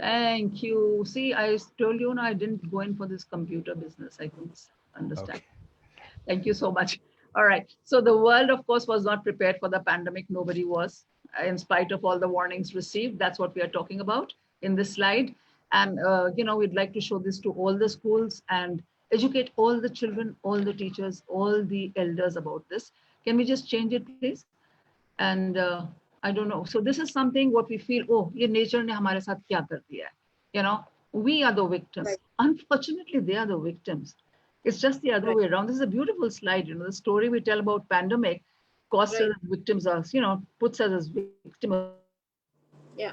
Speaker 2: Thank you. See, I told you, no, I didn't go in for this computer business. I couldn't understand.
Speaker 1: Okay.
Speaker 2: Thank you so much. All right. So the world, of course, was not prepared for the pandemic. Nobody was, in spite of all the warnings received. That's what we are talking about in this slide. And, we'd like to show this to all the schools and educate all the children, all the teachers, all the elders about this. Can we just change it, please? And I don't know. So this is something what we feel, oh, ये nature ने हमारे साथ क्या कर दिया है? You know, we are the victims.
Speaker 3: Right.
Speaker 2: Unfortunately, they are the victims. It's just the other
Speaker 3: Right.
Speaker 2: way around. This is a beautiful slide. The story we tell about pandemic costs us
Speaker 3: Right.
Speaker 2: as victims, us, puts us as victim of this.
Speaker 3: Yeah.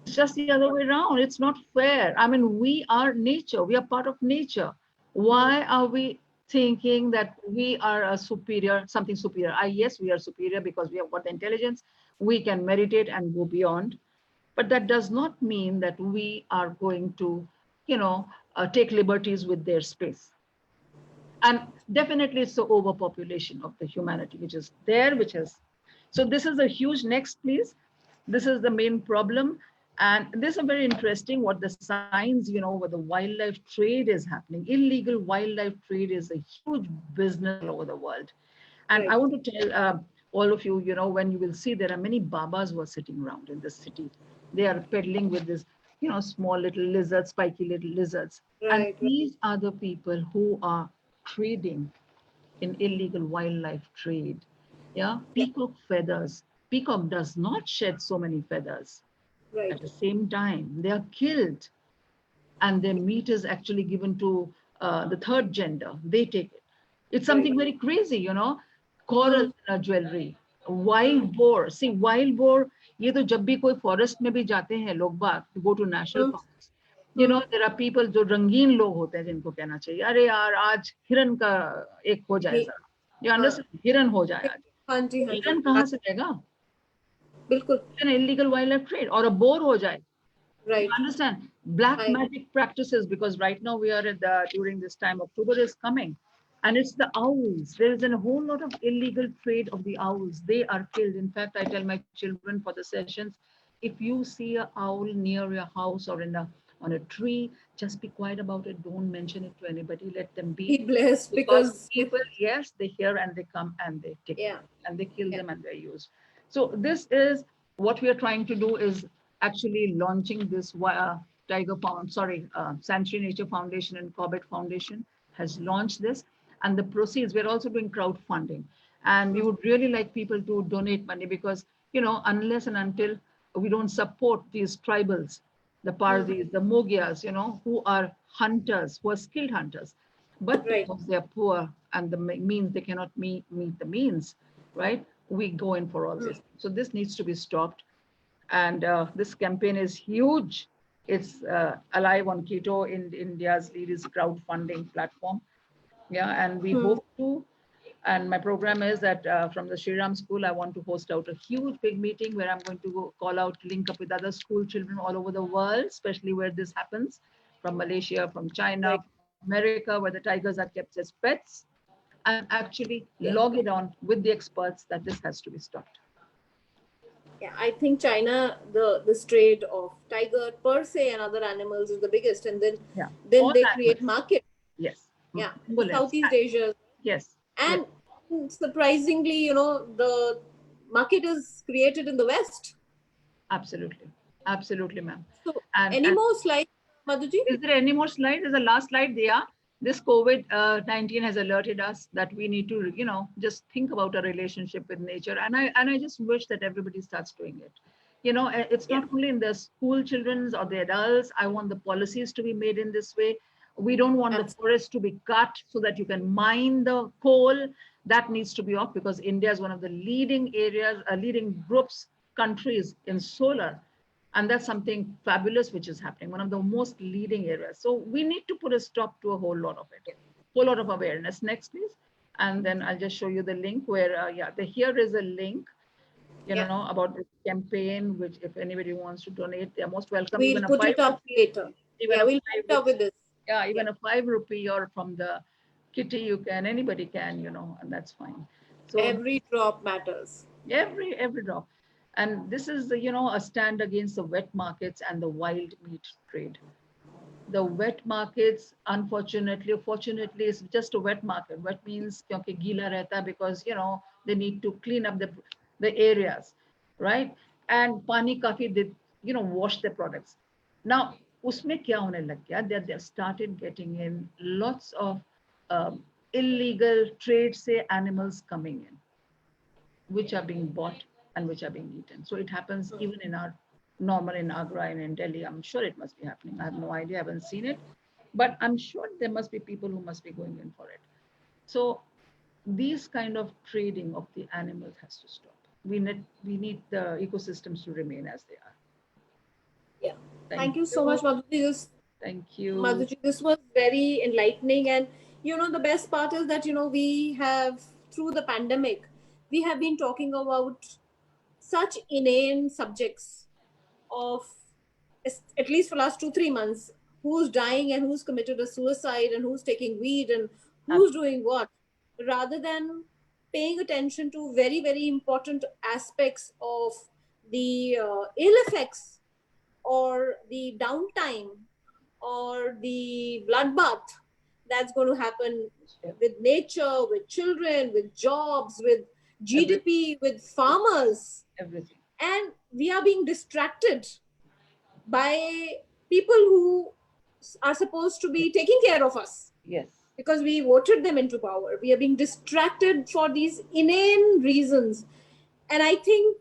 Speaker 2: It's just the other way around. It's not fair. I mean, we are nature. We are part of nature.
Speaker 3: Hmm.
Speaker 2: Why are we thinking that we are a superior, something superior? Yes, we are superior because we have got the intelligence. We can meditate and go beyond. But that does not mean that we are going to, take liberties with their space. And definitely it's the overpopulation of the humanity which is there, which is. So this is a huge, next please. This is the main problem. And this is very interesting what the signs, where the wildlife trade is happening. Illegal wildlife trade is a huge business all over the world. And I
Speaker 3: Right.
Speaker 2: want to tell all of you, when you will see there are many babas who are sitting around in this city. They are peddling with this, small little lizards, spiky little lizards. And
Speaker 3: Right. Right.
Speaker 2: these are the people who are trading in illegal wildlife trade. Yeah,
Speaker 3: Yeah.
Speaker 2: peacock feathers. Peacock does not shed so many feathers. At
Speaker 3: Right.
Speaker 2: the same time, they are killed and their meat is actually given to the third gender. They take it. It's
Speaker 3: Right.
Speaker 2: something very crazy, Coral
Speaker 3: Hmm.
Speaker 2: in a jewelry,
Speaker 3: Hmm.
Speaker 2: wild boar. See, wild boar, ये तो जब भी कोई forest में भी जाते हैं लोग बाग, go to national
Speaker 3: Hmm.
Speaker 2: parks.
Speaker 3: Hmm.
Speaker 2: There are people जो रंगीन लोग होते हैं जिनको कहना चाहिए, अरे यार आज हिरन का एक हो जाए
Speaker 3: He,
Speaker 2: जरा. You
Speaker 3: हाँ.
Speaker 2: understand? हिरन हो जाए आज.
Speaker 3: हाँ जी, हाँ जी.
Speaker 2: हिरन कहाँ से देगा?
Speaker 3: बिल्कुल.
Speaker 2: An illegal wildlife trade or a boar हो जाए. You
Speaker 3: Right.
Speaker 2: understand? Black
Speaker 3: Right.
Speaker 2: magic practices, because right now we are during this time, October is coming, and it's the owls. There is a whole lot of illegal trade of the owls. They are killed. In fact, I tell my children for the sessions, if you see a owl near your house or on a tree, just be quiet about it. Don't mention it to anybody. Let them
Speaker 3: Be
Speaker 2: be,
Speaker 3: blessed
Speaker 2: because
Speaker 3: because
Speaker 2: people, yes, they hear and they come and they take
Speaker 3: yeah.
Speaker 2: and they kill
Speaker 3: Yeah.
Speaker 2: them and they're used. So this is what we are trying to do, is actually launching this Tiger Found, sorry, Sanctuary Nature Foundation and Corbett Foundation has launched this. And the proceeds, we're also doing crowdfunding. And we
Speaker 3: Hmm.
Speaker 2: would really like people to donate money because, unless and until we don't support these tribals, the
Speaker 3: Hmm.
Speaker 2: Pardis, the Mogias, who are hunters, who are skilled hunters, but
Speaker 3: Right.
Speaker 2: because they're poor and the means they cannot meet the means, right? We go in for all
Speaker 3: Hmm.
Speaker 2: this. So this needs to be stopped. And this campaign is huge. It's Alive on Keto, in India's leading crowdfunding platform. Yeah, and we
Speaker 3: Hmm.
Speaker 2: hope to. And my program is that from the Sri Ram School, I want to host out a huge big meeting where I'm going to call out, link up with other school children all over the world, especially where this happens, from Malaysia, from China,
Speaker 3: Right.
Speaker 2: from America, where the tigers are kept as pets, and actually
Speaker 3: Yeah.
Speaker 2: log it on with the experts that this has to be stopped.
Speaker 3: Yeah. I think China, the trade of tiger per se and other animals is the biggest, and then
Speaker 2: Yeah,
Speaker 3: then
Speaker 2: all
Speaker 3: they create
Speaker 2: animals.
Speaker 3: market.
Speaker 2: Yes,
Speaker 3: Yeah.
Speaker 2: bullets.
Speaker 3: Southeast Asia.
Speaker 2: Yes, yes,
Speaker 3: And surprisingly, the market is created in the West.
Speaker 2: absolutely, absolutely, ma'am.
Speaker 3: So,
Speaker 2: And
Speaker 3: any more slides, Madhuji?
Speaker 2: is there any more slides? Is the last slide there? This COVID 19 has alerted us that we need to, just think about a relationship with nature. And I just wish that everybody starts doing it. It's
Speaker 3: Yeah.
Speaker 2: not only in the school children's or the adults. I want the policies to be made in this way. We don't want the
Speaker 3: Absolutely.
Speaker 2: forest to be cut so that you can mine the coal. That needs to be off because India is one of the leading areas, leading groups, countries in solar, and that's something fabulous which is happening, one of the most leading areas. So we need to put a stop to a whole lot of it, whole lot of awareness. Next please. And then I'll just show you the link where here is a link,
Speaker 3: Yeah.
Speaker 2: about this campaign, which if anybody wants to donate, they're most welcome.
Speaker 3: We'll
Speaker 2: Even a
Speaker 3: put
Speaker 2: five
Speaker 3: it up
Speaker 2: rupee,
Speaker 3: later.
Speaker 2: even
Speaker 3: Yeah,
Speaker 2: a
Speaker 3: we'll put
Speaker 2: five
Speaker 3: it up with this.
Speaker 2: yeah,
Speaker 3: Yeah.
Speaker 2: even a 5 rupee or from the kitty, you can, anybody can, and that's fine. So
Speaker 3: Every drop matters.
Speaker 2: every drop. And this is the, a stand against the wet markets and the wild meat trade. The wet markets, unfortunately, fortunately, is just a wet market. Wet means kyunki gila rehta hai, because they need to clean up the areas, right? And pani kafi they wash their products. Now usme kya hone lag gaya, they have started getting in lots of um, illegal trade say animals coming in, which are being bought and which are being eaten. So it happens even in our normal in Agra and in Delhi. I'm sure it must be happening. I have no idea. I haven't seen it, but I'm sure there must be people who must be going in for it. So these kind of trading of the animals has to stop. We need the ecosystems to remain as they are.
Speaker 3: Yeah.
Speaker 2: Thank
Speaker 3: Thank you so
Speaker 2: you.
Speaker 3: much, Madhuji.
Speaker 2: Thank you.
Speaker 3: Madhuji, this was very enlightening. And the best part is that, we have, through the pandemic, we have been talking about such inane subjects of, at least for last 2 3 months, who's dying and who's committed a suicide and who's taking weed and who's doing what, rather than paying attention to very, very important aspects of the ill effects or the downtime or the bloodbath that's going to happen with nature, with children, with jobs, with
Speaker 2: Everything.
Speaker 3: GDP, with farmers.
Speaker 2: Everything.
Speaker 3: And we are being distracted by people who are supposed to
Speaker 2: Yes.
Speaker 3: be taking care of us
Speaker 2: Yes.
Speaker 3: because we voted them into power. We are being distracted for these inane reasons. And I think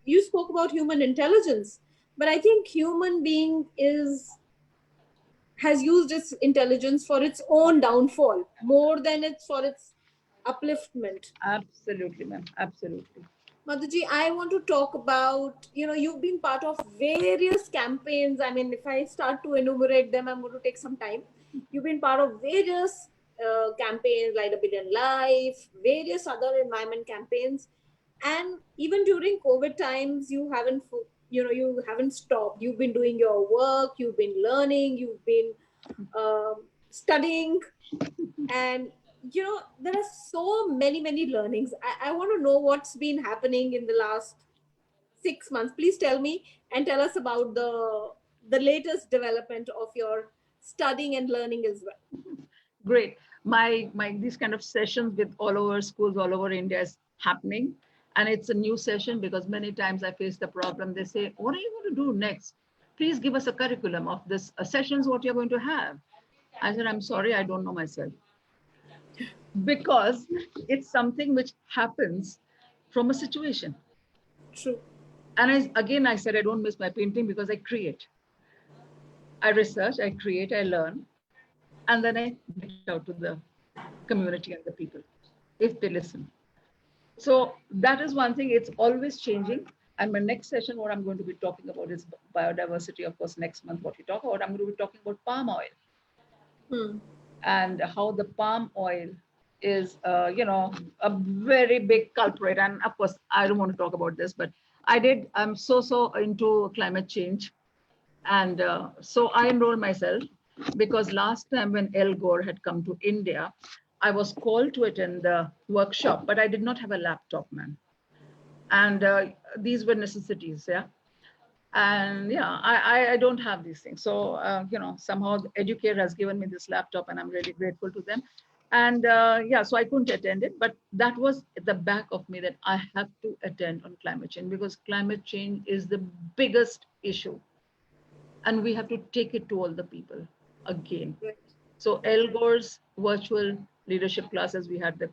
Speaker 3: you spoke about human intelligence, but I think human being has used its intelligence for its own downfall more than it's for its upliftment.
Speaker 2: Absolutely, ma'am. Absolutely.
Speaker 3: Madhuji, I want to talk about, you've been part of various campaigns. I mean, if I start to enumerate them, I'm going to take some time. You've been part of various campaigns, like a Billion Life, various other environment campaigns. And even during COVID times, you haven't stopped. You've been doing your work, you've been learning, you've been studying, and there are so many learnings. I want to know what's been happening in the last 6 months. Please tell me and tell us about the latest development of your studying and learning as well.
Speaker 2: Great. My these kind of sessions with all over schools all over India is happening, and it's a new session because many times I face the problem. They say, "What are you going to do next? Please give us a curriculum of this sessions. What you're going to have?" I said, "I'm sorry, I don't know myself because it's something which happens from a situation."
Speaker 3: True.
Speaker 2: And I said, I don't miss my painting because I create, I research, I create, I learn, and then I give it out to the community and the people if they listen. So that is one thing. It's always changing. And my next session, what I'm going to be talking about is biodiversity. Of course, next month, what we talk about, I'm going to be talking about palm oil
Speaker 3: Hmm.
Speaker 2: and how the palm oil is, a very big culprit. And of course, I don't want to talk about this, but I'm so into climate change. And so I enrolled myself because last time when Al Gore had come to India, I was called to attend the workshop, but I did not have a laptop, man. And these were necessities, yeah. And yeah, I don't have these things. So, somehow the educator has given me this laptop and I'm really grateful to them. And yeah, so I couldn't attend it, but that was at the back of me that I have to attend on climate change because climate change is the biggest issue and we have to take it to all the people again.
Speaker 3: Right.
Speaker 2: So Al Gore's virtual leadership classes, we had the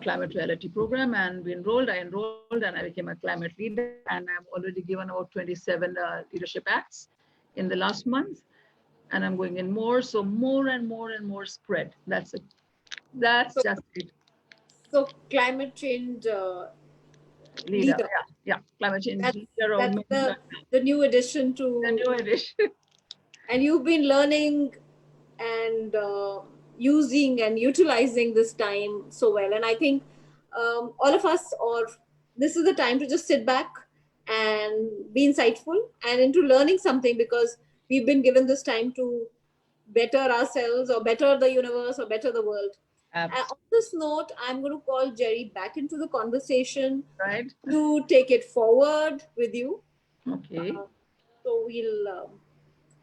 Speaker 2: climate reality program and we enrolled. I enrolled and I became a climate leader and I've already given about 27 leadership acts in the last month and I'm going in more. So more and more and more spread. That's it. That's
Speaker 3: So,
Speaker 2: just it.
Speaker 3: climate change
Speaker 2: Leader.
Speaker 3: leader.
Speaker 2: Yeah. Yeah. Climate change
Speaker 3: That's
Speaker 2: leader or
Speaker 3: that's
Speaker 2: maybe
Speaker 3: the new addition
Speaker 2: the
Speaker 3: to,
Speaker 2: new edition.
Speaker 3: and you've been learning and using and utilizing this time so well. And I think all of us, or this is the time to just sit back and be insightful and into learning something, because we've been given this time to better ourselves or better the universe or better the world.
Speaker 2: Abs.
Speaker 3: On this note, I'm going to call Jerry back into the conversation
Speaker 2: Right.
Speaker 3: to take it forward with you.
Speaker 2: Okay.
Speaker 3: So we'll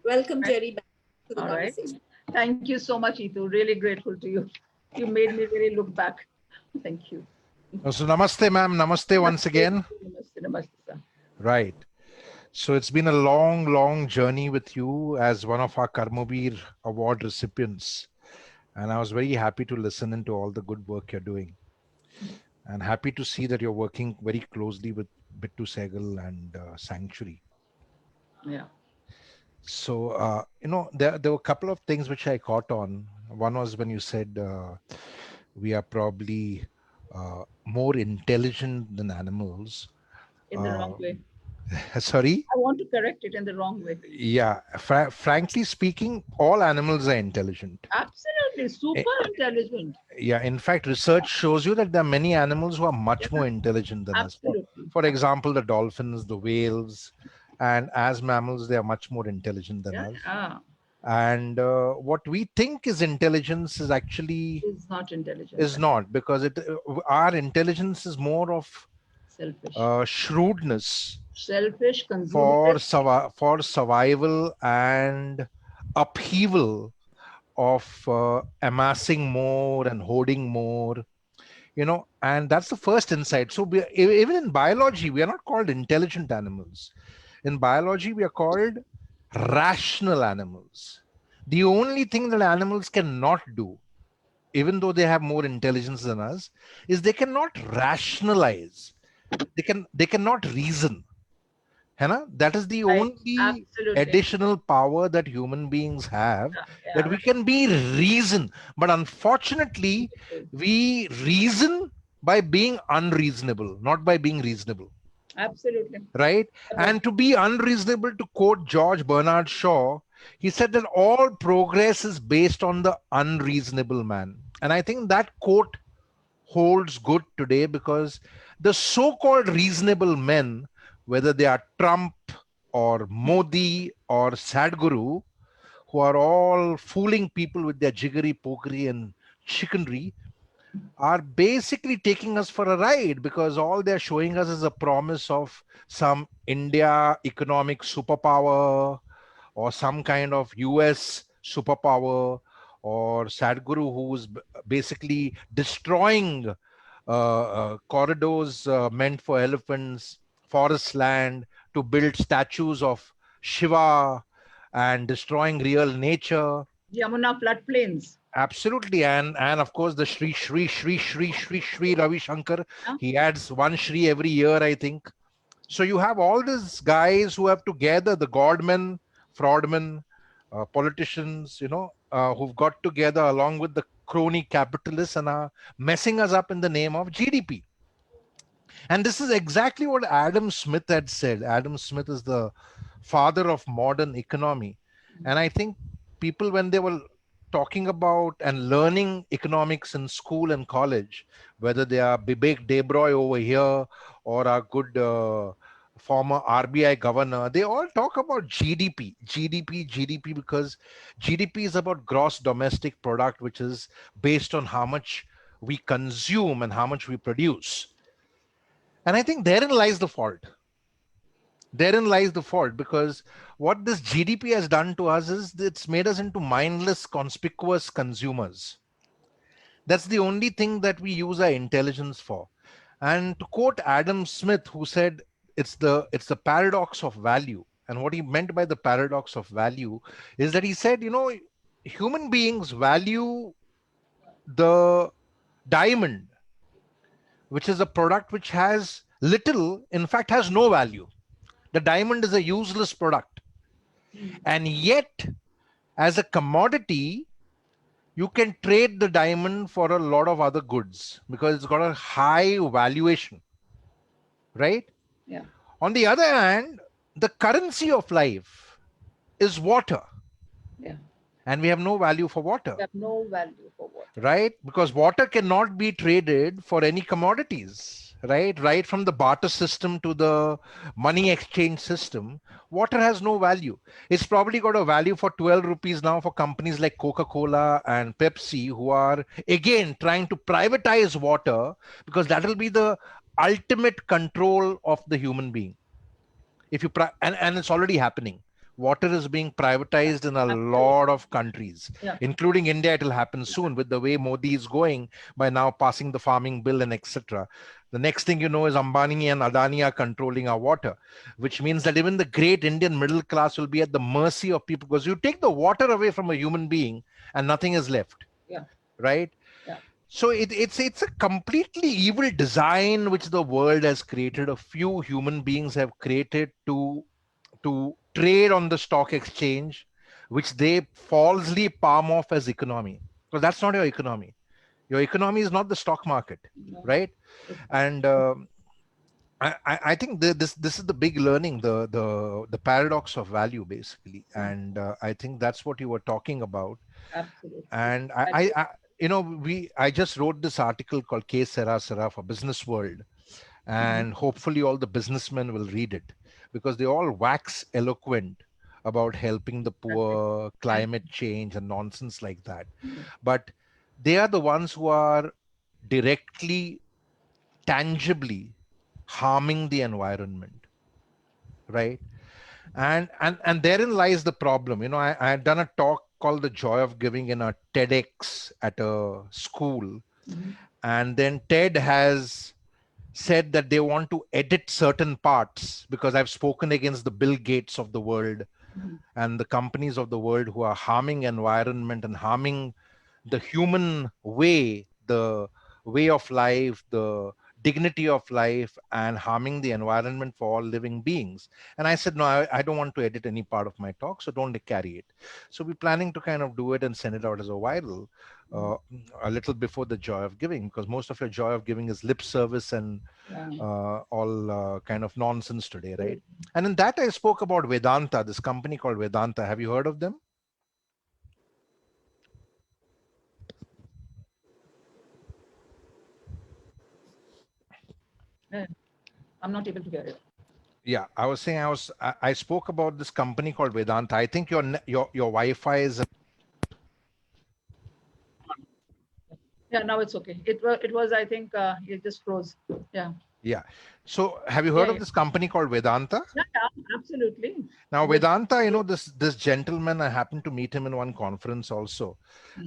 Speaker 3: welcome
Speaker 2: Right.
Speaker 3: Jerry back to the
Speaker 2: All right.
Speaker 3: conversation.
Speaker 2: Thank you so much, Itu. Really grateful to you. You made me really look back. Thank you.
Speaker 1: So namaste, ma'am. Namaste once
Speaker 2: Namaste.
Speaker 1: again.
Speaker 2: Namaste. Namaste, sir.
Speaker 1: Right. So it's been a long, long journey with you as one of our Karmabir Award recipients. And I was very happy to listen into all the good work you're doing. And happy to see that you're working very closely with Bittu Segal and Sanctuary.
Speaker 2: Yeah.
Speaker 1: So, there were a couple of things which I caught on. One was when you said we are probably more intelligent than animals.
Speaker 2: In the
Speaker 1: Uh,
Speaker 2: wrong way.
Speaker 1: sorry?
Speaker 2: I want to correct it in the wrong way.
Speaker 1: Yeah, frankly speaking, all animals are intelligent.
Speaker 2: Absolutely.
Speaker 1: Eh,
Speaker 2: Super intelligent.
Speaker 1: Yeah, in fact, research shows you that there are many animals who are
Speaker 2: Yeah.
Speaker 1: much more intelligent than us.
Speaker 2: Absolutely.
Speaker 1: For example, the dolphins, the whales, and as mammals, they are much more intelligent than
Speaker 2: Yeah.
Speaker 1: us.
Speaker 2: Ah,
Speaker 1: And what we think is intelligence is actually
Speaker 2: is not intelligence.
Speaker 1: is not, because our intelligence is more of
Speaker 2: Selfish.
Speaker 1: shrewdness
Speaker 2: Selfish,
Speaker 1: for
Speaker 2: consumerist.
Speaker 1: for survival and upheaval of amassing more and hoarding more, and that's the first insight. So even in biology, we are not called intelligent animals. In biology, we are called rational animals. The only thing that animals cannot do, even though they have more intelligence than us, is they cannot rationalize. They cannot reason. है ना? That is the
Speaker 2: Right.
Speaker 1: only
Speaker 2: Absolutely.
Speaker 1: additional power that human beings have,
Speaker 2: Yeah.
Speaker 1: that
Speaker 2: Yeah.
Speaker 1: we can be reason. But unfortunately,
Speaker 2: Right.
Speaker 1: we reason by being unreasonable, not by being reasonable.
Speaker 2: Absolutely.
Speaker 1: Right?
Speaker 2: About
Speaker 1: And to be unreasonable, to quote George Bernard Shaw, he said that all progress is based on the unreasonable man. And I think that quote holds good today, because the so called reasonable men, whether they are Trump or Modi or Sadhguru, who are all fooling people with their jiggery pokery and chickenry, are basically taking us for a ride, because all they're showing us is a promise of some India economic superpower, or some kind of US superpower, or Sadhguru, who's basically destroying corridors meant for elephants, forest land, to build statues of Shiva, and destroying real nature.
Speaker 2: Yamuna floodplains.
Speaker 1: Absolutely, and of course the Shri Ravi Shankar.
Speaker 2: Yeah.
Speaker 1: He adds one Shri every year, I think. So you have all these guys who have together, the godmen, fraudmen, politicians, who've got together along with the crony capitalists and are messing us up in the name of GDP. And this is exactly what Adam Smith had said. Adam Smith is the father of modern economy. And I think people, when they were talking about and learning economics in school and college, whether they are Bibek Debroy over here or our good former RBI governor, they all talk about GDP, because GDP is about gross domestic product, which is based on how much we consume and how much we produce. And I think therein lies the fault. Therein lies the fault, because what this GDP has done to us is it's made us into mindless, conspicuous consumers. That's the only thing that we use our intelligence for. And to quote Adam Smith, who said it's the paradox of value. And what he meant by the paradox of value is that he said, human beings value the diamond, which is a product which has little, in fact, has no value. The diamond is a useless product. And yet, as a commodity, you can trade the diamond for a lot of other goods because it's got a high valuation, right?
Speaker 2: Yeah.
Speaker 1: On the other hand, the currency of life is water,
Speaker 2: Yeah.
Speaker 1: and we have no value for water,
Speaker 2: We have no value for water.
Speaker 1: right? Because water cannot be traded for any commodities. right from the barter system to the money exchange system, water has no value. It's probably got a value for 12 rupees now for companies like Coca-Cola and Pepsi, who are again trying to privatize water, because that will be the ultimate control of the human being. If you and it's already happening. Water is being
Speaker 2: Yeah,
Speaker 1: privatized in a lot
Speaker 2: absolutely.
Speaker 1: of countries,
Speaker 2: Yeah,
Speaker 1: including India. It will happen
Speaker 2: yeah,
Speaker 1: soon with the way Modi is going by now passing the farming bill and etc. The next thing you know is Ambani and Adani are controlling our water, which means that even the great Indian middle class will be at the mercy of people, because you take the water away from a human being and nothing is left,
Speaker 2: yeah,
Speaker 1: right?
Speaker 2: yeah.
Speaker 1: So it's a completely evil design which the world has created. A few human beings have created to trade on the stock exchange, which they falsely palm off as economy. Because that's not your economy. Your economy is not the stock market,
Speaker 2: No,
Speaker 1: right?
Speaker 2: it's
Speaker 1: And I think this is the big learning, the paradox of value, basically.
Speaker 2: yeah,
Speaker 1: And I think that's what you were talking about.
Speaker 2: absolutely.
Speaker 1: And
Speaker 2: I agree.
Speaker 1: I just wrote this article called K Sera Sera for Business World,
Speaker 2: Mhm.
Speaker 1: and hopefully all the businessmen will read it, because they all wax eloquent about helping the
Speaker 2: Exactly.
Speaker 1: poor,
Speaker 2: And
Speaker 1: climate change, and nonsense like that.
Speaker 2: mm,
Speaker 1: But they are the ones who are directly, tangibly harming the environment, right? And therein lies the problem. I had done a talk called The Joy of Giving in a TEDx at a school,
Speaker 2: mhm,
Speaker 1: and then TED has said that they want to edit certain parts because I've spoken against the Bill Gates of the world
Speaker 2: mhm,
Speaker 1: and the companies of the world who are harming environment and harming the human way, the way of life, the dignity of life, and harming the environment for all living beings. And I said, no, I don't want to edit any part of my talk, so don't carry it. So we're planning to kind of do it and send it out as a viral,
Speaker 2: mhm.
Speaker 1: uh, a little before the Joy of Giving, because most of your Joy of Giving is lip service and
Speaker 2: Yeah.
Speaker 1: all kind of nonsense today, right?
Speaker 2: Absolutely.
Speaker 1: And in that I spoke about Vedanta, this company called Vedanta. Have you heard of them?
Speaker 2: Yeah. I'm not able to hear it.
Speaker 1: Yeah, I was saying I spoke about this company called Vedanta. I think your Wi-Fi is.
Speaker 2: Yeah, now it's okay. It was, I think, it just froze. Yeah.
Speaker 1: Yeah. So have you
Speaker 2: Yeah,
Speaker 1: heard of
Speaker 2: yeah.
Speaker 1: this company called Vedanta?
Speaker 2: Yeah, yeah, absolutely.
Speaker 1: Now
Speaker 2: With
Speaker 1: Vedanta, this gentleman, I happened to meet him in one conference also,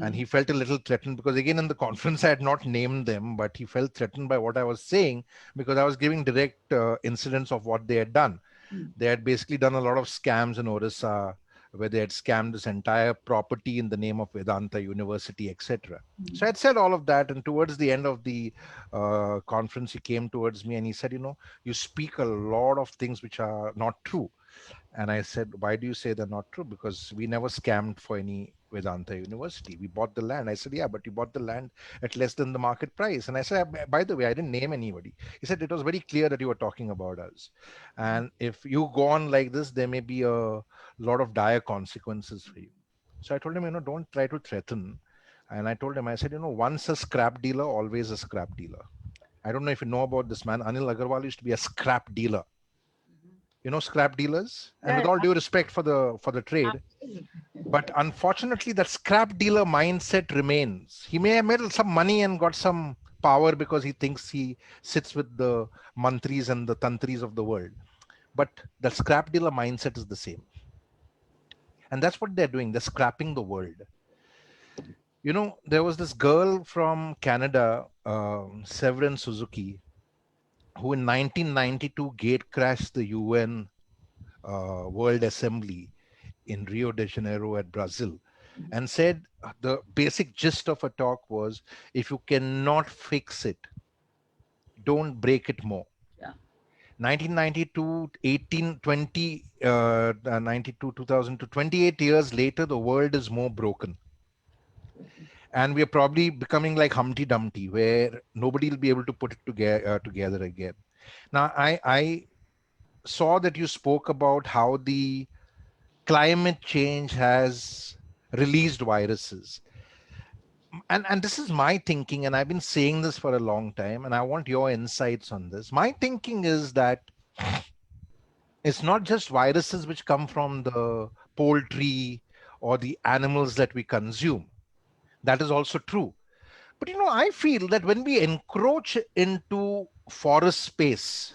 Speaker 1: and
Speaker 2: mm,
Speaker 1: he felt a little threatened because again in the conference I had not named them, but he felt threatened by what I was saying because I was giving direct incidents of what they had done.
Speaker 2: mm,
Speaker 1: They had basically done a lot of scams in Orissa, where they had scammed this entire property in the name of Vedanta University, etc. So I
Speaker 2: mm,
Speaker 1: had said all of that, and towards the end of the conference, he came towards me and he said, you speak a lot of things which are not true. And I said, why do you say they're not true? Because we never scammed for any Vedanta University. We bought the land. I said, yeah, but you bought the land at less than the market price. And I said, by the way, I didn't name anybody. He said, it was very clear that you were talking about us. And if you go on like this, there may be a lot of dire consequences for you. So I told him, don't try to threaten. And I told him, I said, once a scrap dealer, always a scrap dealer. I don't know if you know about this man. Anil Agarwal used to be a scrap dealer.
Speaker 2: mhm.
Speaker 1: Scrap dealers. And
Speaker 2: Yeah,
Speaker 1: with
Speaker 2: yeah,
Speaker 1: all due respect for the trade,
Speaker 2: absolutely.
Speaker 1: but unfortunately that scrap dealer mindset remains. He may have made some money and got some power because he thinks he sits with the mantris and the tantris of the world, but the scrap dealer mindset is the same, and that's what they're doing. They're scrapping the world. There was this girl from Canada, Severin Suzuki, who in 1992 gate crashed the UN World Assembly in Rio de Janeiro at Brazil,
Speaker 2: Mhm.
Speaker 1: and said the basic gist of a talk was, if you cannot fix it, don't break it more.
Speaker 2: Yeah.
Speaker 1: 1992, 18, 20, 92, 2000 to 28 years later, the world is more broken. And we are probably becoming like Humpty Dumpty, where nobody will be able to put it together again. Now, I saw that you spoke about how the climate change has released viruses. and this is my thinking, and I've been saying this for a long time, and I want your insights on this. My thinking is that it's not just viruses which come from the poultry or the animals that we consume. That is also true. But I feel that when we encroach into forest space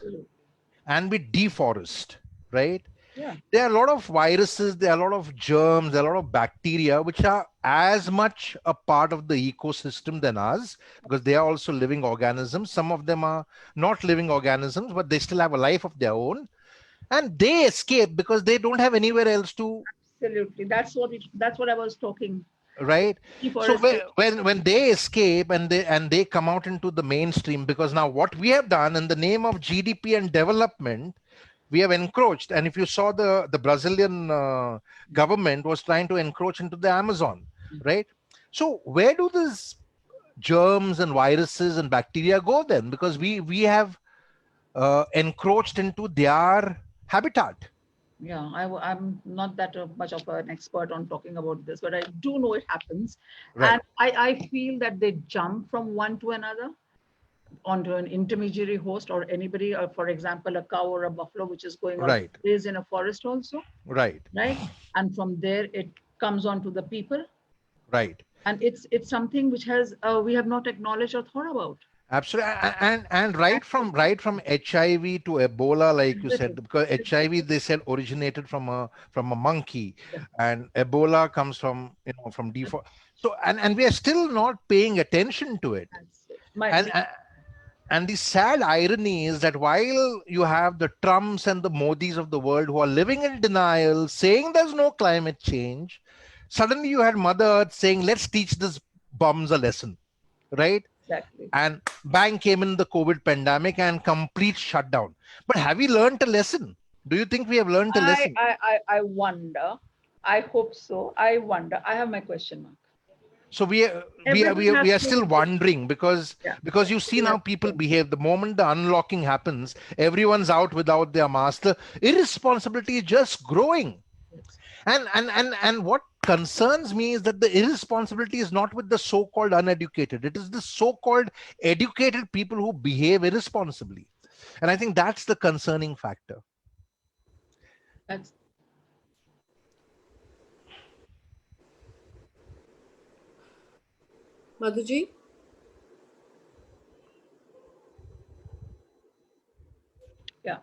Speaker 1: and we deforest, right?
Speaker 2: Yeah.
Speaker 1: There are a lot of viruses, there are a lot of germs, there are a lot of bacteria which are as much a part of the ecosystem than us, because they are also living organisms. Some of them are not living organisms, but they still have a life of their own, and they escape because they don't have anywhere else to.
Speaker 2: Absolutely. That's what I was talking.
Speaker 1: Right. So
Speaker 2: Deforestation.
Speaker 1: when they escape and they come out into the mainstream, because now what we have done in the name of GDP and development, we have encroached. And if you saw, the Brazilian government was trying to encroach into the Amazon, right? So where do these germs and viruses and bacteria go then? Because we have encroached into their habitat.
Speaker 2: Yeah, I'm not that much of an expert on talking about this, but I do know it happens.
Speaker 1: Right.
Speaker 2: And I feel that they jump from one to another onto an intermediary host or anybody, or for example, a cow or a buffalo, which is going out to
Speaker 1: Right.
Speaker 2: graze in a forest also,
Speaker 1: Right.
Speaker 2: right? And from there, it comes on to the people.
Speaker 1: Right.
Speaker 2: And it's something which has we have not acknowledged or thought about.
Speaker 1: Absolutely, and right from HIV to Ebola, like you said,
Speaker 2: Everything.
Speaker 1: because HIV they said originated from a monkey,
Speaker 2: Yeah.
Speaker 1: and Ebola comes from default. So and we are still not paying attention to it.
Speaker 2: That's it. My,
Speaker 1: And and the sad irony is that while you have the Trumps and the Modis of the world who are living in denial, saying there's no climate change, suddenly you had Mother Earth saying, "Let's teach this bums a lesson," right?
Speaker 2: exactly.
Speaker 1: And bang came in the COVID pandemic and complete shutdown. But have we learned a lesson? Do you think we have learned a
Speaker 2: I,
Speaker 1: lesson?
Speaker 2: I, I wonder. I hope so. I wonder. I have my question mark.
Speaker 1: So
Speaker 2: Everything has
Speaker 1: we are
Speaker 2: to,
Speaker 1: still wondering,
Speaker 2: yeah.
Speaker 1: because you see
Speaker 2: Everything has
Speaker 1: now
Speaker 2: to
Speaker 1: people
Speaker 2: change.
Speaker 1: behave. The moment the unlocking happens, everyone's out without their mask. The irresponsibility is just growing.
Speaker 2: Yes.
Speaker 1: And what concerns me is that the irresponsibility is not with the so-called uneducated. It is the so-called educated people who behave irresponsibly. And I think that's the concerning factor.
Speaker 2: That's
Speaker 3: Madhuji?
Speaker 2: yeah.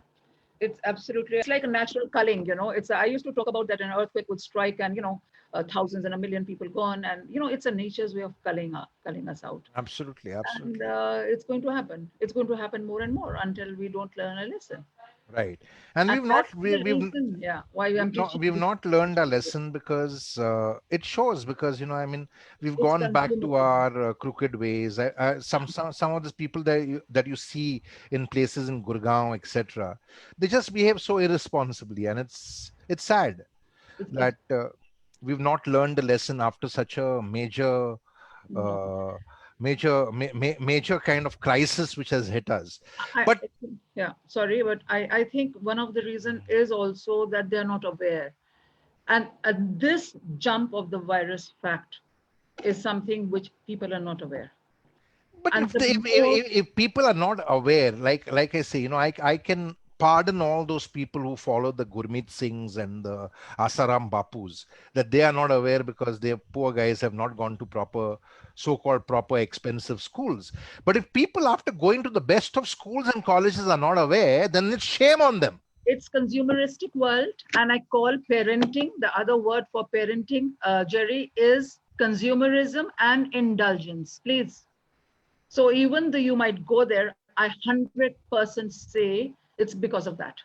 Speaker 2: It's absolutely, it's like a natural culling, it's, I used to talk about that an earthquake would strike and, thousands and a million people gone. And, it's a nature's way of culling us out.
Speaker 1: Absolutely,
Speaker 2: And
Speaker 1: absolutely.
Speaker 2: it's going to happen. It's going to happen more and more until we don't learn a lesson.
Speaker 1: Right. And
Speaker 2: And
Speaker 1: we've not
Speaker 2: that's
Speaker 1: we,
Speaker 2: the
Speaker 1: we've
Speaker 2: reason, yeah, why I'm teaching
Speaker 1: we've
Speaker 2: this.
Speaker 1: not learned our lesson, because it shows, because I mean, we've
Speaker 2: It's
Speaker 1: gone back to
Speaker 2: consumerism.
Speaker 1: our crooked ways. Some of these people that you see in places in Gurgaon, etc., they just behave so irresponsibly, and it's sad
Speaker 2: It's
Speaker 1: that we've not learned the lesson after such a
Speaker 2: no.
Speaker 1: uh, major kind of crisis which has hit us.
Speaker 2: I,
Speaker 1: But
Speaker 2: yeah, sorry, but I think one of the reason is also that they're not aware. And this jump of the virus fact is something which people are not aware.
Speaker 1: but
Speaker 2: And
Speaker 1: if,
Speaker 2: the
Speaker 1: they,
Speaker 2: more,
Speaker 1: if people are not aware, like I say, I can pardon all those people who follow the Gurmeet Singhs and the Asaram Bapus, that they are not aware because their poor guys have not gone to proper, so-called proper expensive schools. But if people after going to the best of schools and colleges are not aware, then it's shame on them.
Speaker 2: it's consumeristic world, and I call parenting, the other word for parenting, Jerry, is consumerism and indulgence. Please. So even though you might go there, I 100% say it's because of that.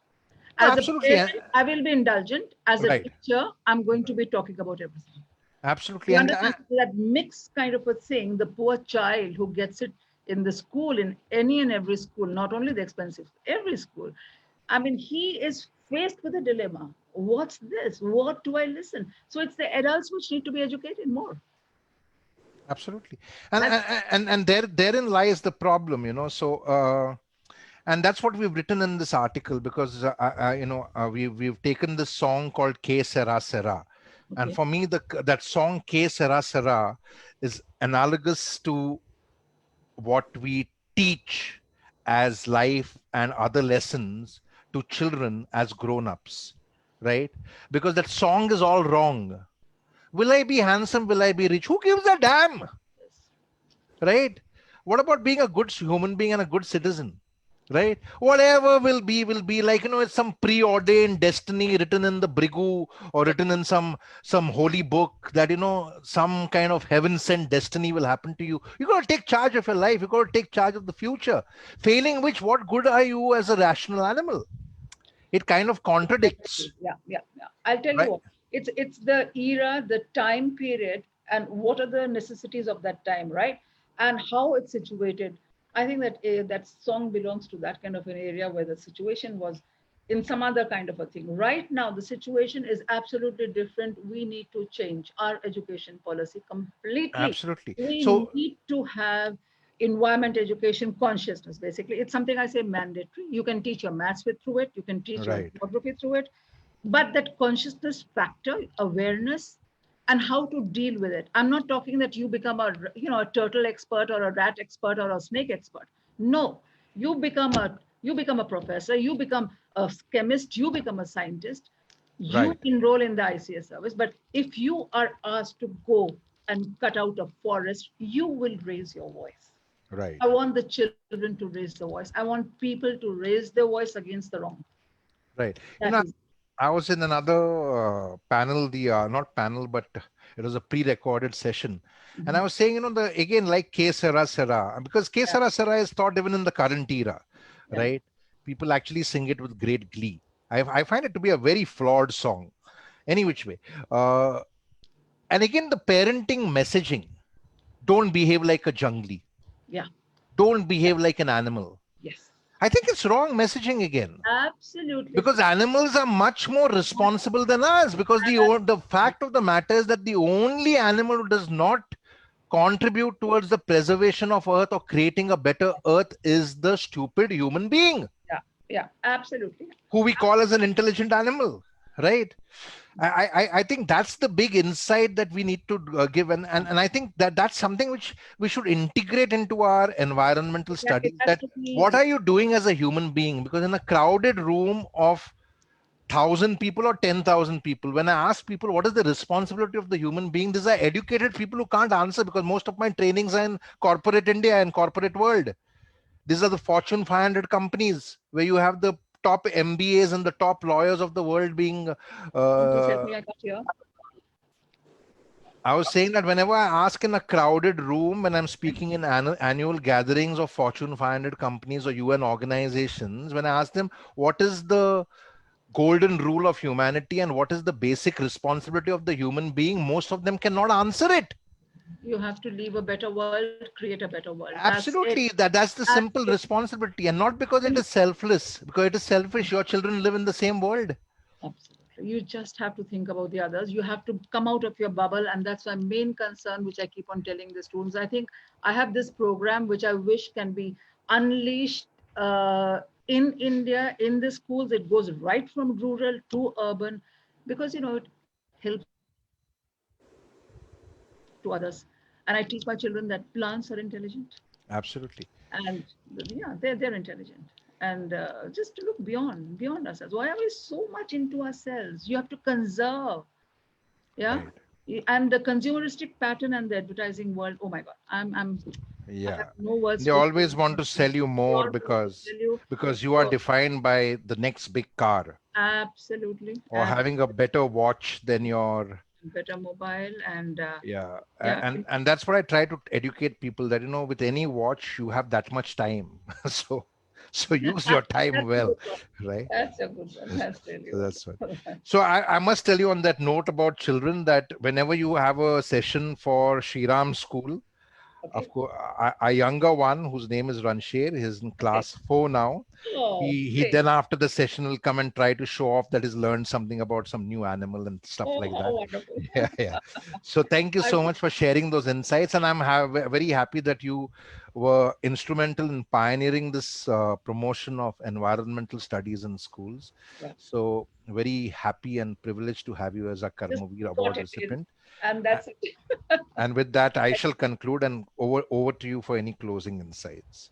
Speaker 1: No,
Speaker 2: As a
Speaker 1: absolutely.
Speaker 2: parent, I will be indulgent. As a
Speaker 1: Right.
Speaker 2: teacher, I'm going to be talking about everything.
Speaker 1: Absolutely.
Speaker 2: You
Speaker 1: And
Speaker 2: understand that mixed kind of a thing, the poor child who gets it in the school, in any and every school, not only the expensive, every school. I mean, he is faced with a dilemma. What's this? What do I listen? So it's the adults which need to be educated more.
Speaker 1: absolutely. And
Speaker 2: That's
Speaker 1: therein lies the problem, So and that's what we've written in this article, because we've taken this song called "Que Sera Sera," And
Speaker 2: Okay.
Speaker 1: for me, that song K Sera Sera is analogous to what we teach as life and other lessons to children as grown-ups, right? Because that song is all wrong. Will I be handsome? Will I be rich? Who gives a damn?
Speaker 2: Yes.
Speaker 1: Right? What about being a good human being and a good citizen? Right? Whatever will be, like, it's some preordained destiny written in the brigu, or
Speaker 2: Yes.
Speaker 1: written in some holy book, that some kind of heaven sent destiny will happen to you. You got to take charge of your life. You got to take charge of the future. Failing which, what good are you as a rational animal? It kind of contradicts,
Speaker 2: Exactly. Yeah, yeah, yeah. I'll tell you
Speaker 1: right?
Speaker 2: what. It's the era, the time period, and what are the necessities of that time, right? And how it's situated. I think that that song belongs to that kind of an area where the situation was in some other kind of a thing. Right now, the situation is absolutely different. We need to change our education policy completely.
Speaker 1: Absolutely.
Speaker 2: We
Speaker 1: So,
Speaker 2: need to have environment education consciousness. Basically, it's something I say mandatory. You can teach your maths with through it, you can teach your
Speaker 1: right,
Speaker 2: geography through it, but that consciousness factor, awareness, and how to deal with it. I'm not talking that you become a turtle expert or a rat expert or a snake expert. No, you become a professor, you become a chemist, you become a scientist, you
Speaker 1: right,
Speaker 2: enroll in the ICS service. But if you are asked to go and cut out a forest, you will raise your voice.
Speaker 1: right,
Speaker 2: I want the children to raise the voice. I want people to raise their voice against the wrong.
Speaker 1: right.
Speaker 2: That is.
Speaker 1: I was in another panel, the not panel, but it was a pre-recorded session, and I
Speaker 2: Mhm.
Speaker 1: was saying, the again, like K Sera Sera, because K
Speaker 2: Yeah,
Speaker 1: Sera Sera is taught even in the current era,
Speaker 2: yeah.
Speaker 1: right? People actually sing it with great glee. I find it to be a very flawed song, any which way. Uh, and again, the parenting messaging: don't behave like a jungly,
Speaker 2: Yeah.
Speaker 1: don't behave like an animal.
Speaker 2: Yes.
Speaker 1: I think it's wrong messaging again.
Speaker 2: Absolutely
Speaker 1: Because
Speaker 2: correct.
Speaker 1: animals are much more responsible than us, because the fact of the matter is that the only animal who does not contribute towards the preservation of earth or creating a better earth is the stupid human being,
Speaker 2: Yeah, yeah, absolutely.
Speaker 1: who we call as an intelligent animal, right? I think that's the big insight that we need to give, and I think that that's something which we should integrate into our environmental
Speaker 2: It
Speaker 1: studies,
Speaker 2: has
Speaker 1: that
Speaker 2: to
Speaker 1: what
Speaker 2: be.
Speaker 1: are you doing as a human being? Because in a crowded room of 1,000 people or 10,000 people, when I ask people what is the responsibility of the human being, these are educated people who can't answer, because most of my trainings are in corporate India and corporate world. These are the Fortune 500 companies where you have the top MBAs and the top lawyers of the world being.
Speaker 2: Please help
Speaker 1: Uh,
Speaker 2: me. I got here.
Speaker 1: I was saying that whenever I ask in a crowded room, when I'm speaking in annual gatherings of Fortune 500 companies or UN organizations, when I ask them what is the golden rule of humanity and what is the basic responsibility of the human being, most of them cannot answer it.
Speaker 2: You have to leave a better world, create a better world. That's it.
Speaker 1: Absolutely, that's the
Speaker 2: That's
Speaker 1: simple
Speaker 2: it.
Speaker 1: responsibility, and not because it is selfless, because it is selfish. Your children live in the same world.
Speaker 2: Absolutely. You just have to think about the others. You have to come out of your bubble. And that's my main concern, which I keep on telling the students. I think I have this program which I wish can be unleashed in India, in the schools. It goes right from rural to urban because, it helps to others. And I teach my children that plants are intelligent.
Speaker 1: Absolutely.
Speaker 2: And yeah, they're intelligent. And just to look beyond ourselves. Why are we so much into ourselves? You have to conserve. Yeah.
Speaker 1: Right.
Speaker 2: And the consumeristic pattern and the advertising world, oh my god, I
Speaker 1: Yeah.
Speaker 2: have no words
Speaker 1: They
Speaker 2: to
Speaker 1: always
Speaker 2: say.
Speaker 1: want to sell you
Speaker 2: They
Speaker 1: more,
Speaker 2: all want to
Speaker 1: because
Speaker 2: tell you.
Speaker 1: you are
Speaker 2: So
Speaker 1: defined by the next big car,
Speaker 2: absolutely.
Speaker 1: or having a better watch than your.
Speaker 2: And better mobile and
Speaker 1: Yeah.
Speaker 2: yeah.
Speaker 1: And that's what I try to educate people, that with any watch you have that much time. so use your time
Speaker 2: That's a
Speaker 1: well,
Speaker 2: good one.
Speaker 1: right?
Speaker 2: That's a good one. That's really
Speaker 1: So that's what.
Speaker 2: wonderful.
Speaker 1: So I must tell you on that note about children, that whenever you have a session for Shriram school, of
Speaker 2: Okay.
Speaker 1: course, a younger one whose name is Ransher, he's in
Speaker 2: Okay.
Speaker 1: class 4 now.
Speaker 2: Oh,
Speaker 1: He
Speaker 2: great.
Speaker 1: then after the session will come and try to show off that he's learned something about some new animal and stuff
Speaker 2: Oh,
Speaker 1: like
Speaker 2: how
Speaker 1: that.
Speaker 2: wonderful.
Speaker 1: Yeah, yeah. So thank you
Speaker 2: I'm
Speaker 1: so much for sharing those insights, and I'm very happy that you were instrumental in pioneering this promotion of environmental studies in schools.
Speaker 2: yeah,
Speaker 1: So very happy and privileged to have you as a
Speaker 2: just
Speaker 1: Karmavir
Speaker 2: got
Speaker 1: Award
Speaker 2: it in,
Speaker 1: recipient.
Speaker 2: and
Speaker 1: A-
Speaker 2: that's it.
Speaker 1: And with that, I shall conclude and over to you for any closing insights.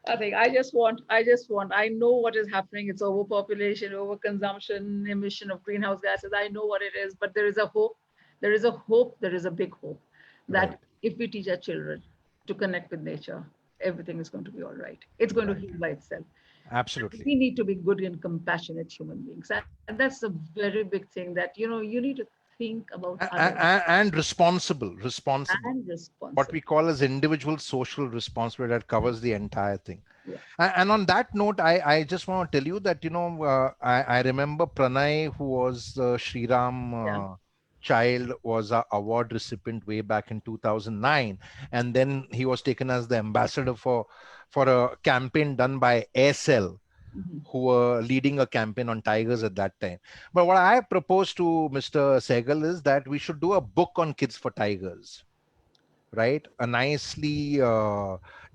Speaker 2: I know what is happening. It's overpopulation, overconsumption, emission of greenhouse gases. I know what it is, but there is a hope. There is a hope. There is a big hope
Speaker 1: Right,
Speaker 2: that if we teach our children to connect with nature, everything is going to be all right. It's going to
Speaker 1: right.
Speaker 2: heal by itself.
Speaker 1: Absolutely.
Speaker 2: We need to be good and compassionate human beings, and that's a very big thing that you need to think about others
Speaker 1: And responsible.
Speaker 2: and
Speaker 1: What
Speaker 2: responsible.
Speaker 1: we call as individual social responsibility that
Speaker 2: Yeah,
Speaker 1: covers the entire thing.
Speaker 2: yeah,
Speaker 1: And on that note, I just want to tell you that, I remember Pranay, who was the Shriram
Speaker 2: yeah.
Speaker 1: child, was a award recipient way back in 2009. And then he was taken as the ambassador for a campaign done by Aircel,
Speaker 2: Mhm.
Speaker 1: who were leading a campaign on tigers at that time. But what I propose to Mr. Sehgal is that we should do a book on kids for tigers, right? A nicely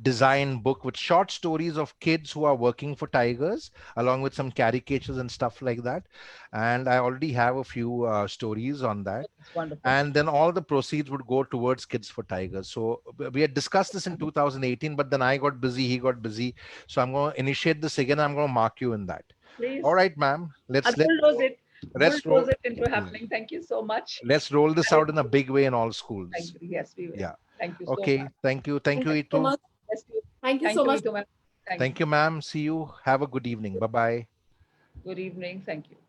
Speaker 1: designed book with short stories of kids who are working for tigers, along with some caricatures and stuff like that. And I already have a few stories on that.
Speaker 2: It's wonderful.
Speaker 1: And then all the proceeds would go towards Kids for Tigers. So we had discussed this in 2018, but then I got busy, he got busy. So I'm going to initiate this again. I'm going to mark you in that. All
Speaker 2: Please.
Speaker 1: right, ma'am.
Speaker 2: And
Speaker 1: Let's roll.
Speaker 2: bulldoze it into
Speaker 1: Yeah.
Speaker 2: happening. Thank you so much.
Speaker 1: Let's roll this
Speaker 2: And
Speaker 1: out in a big way in all schools.
Speaker 2: thank you. Yes, we will.
Speaker 1: Yeah.
Speaker 2: Thank you so
Speaker 1: Okay.
Speaker 2: much.
Speaker 1: Thank you. Thank
Speaker 3: Thank
Speaker 1: you,
Speaker 3: you so
Speaker 1: Itu.
Speaker 3: much.
Speaker 2: Yes, you.
Speaker 3: Thank you so
Speaker 2: Thank you,
Speaker 3: much.
Speaker 2: Ito, ma'am. Thank
Speaker 1: Thank
Speaker 2: you.
Speaker 1: you, ma'am. See you. Have a good evening. Bye bye.
Speaker 2: Good evening. Thank you.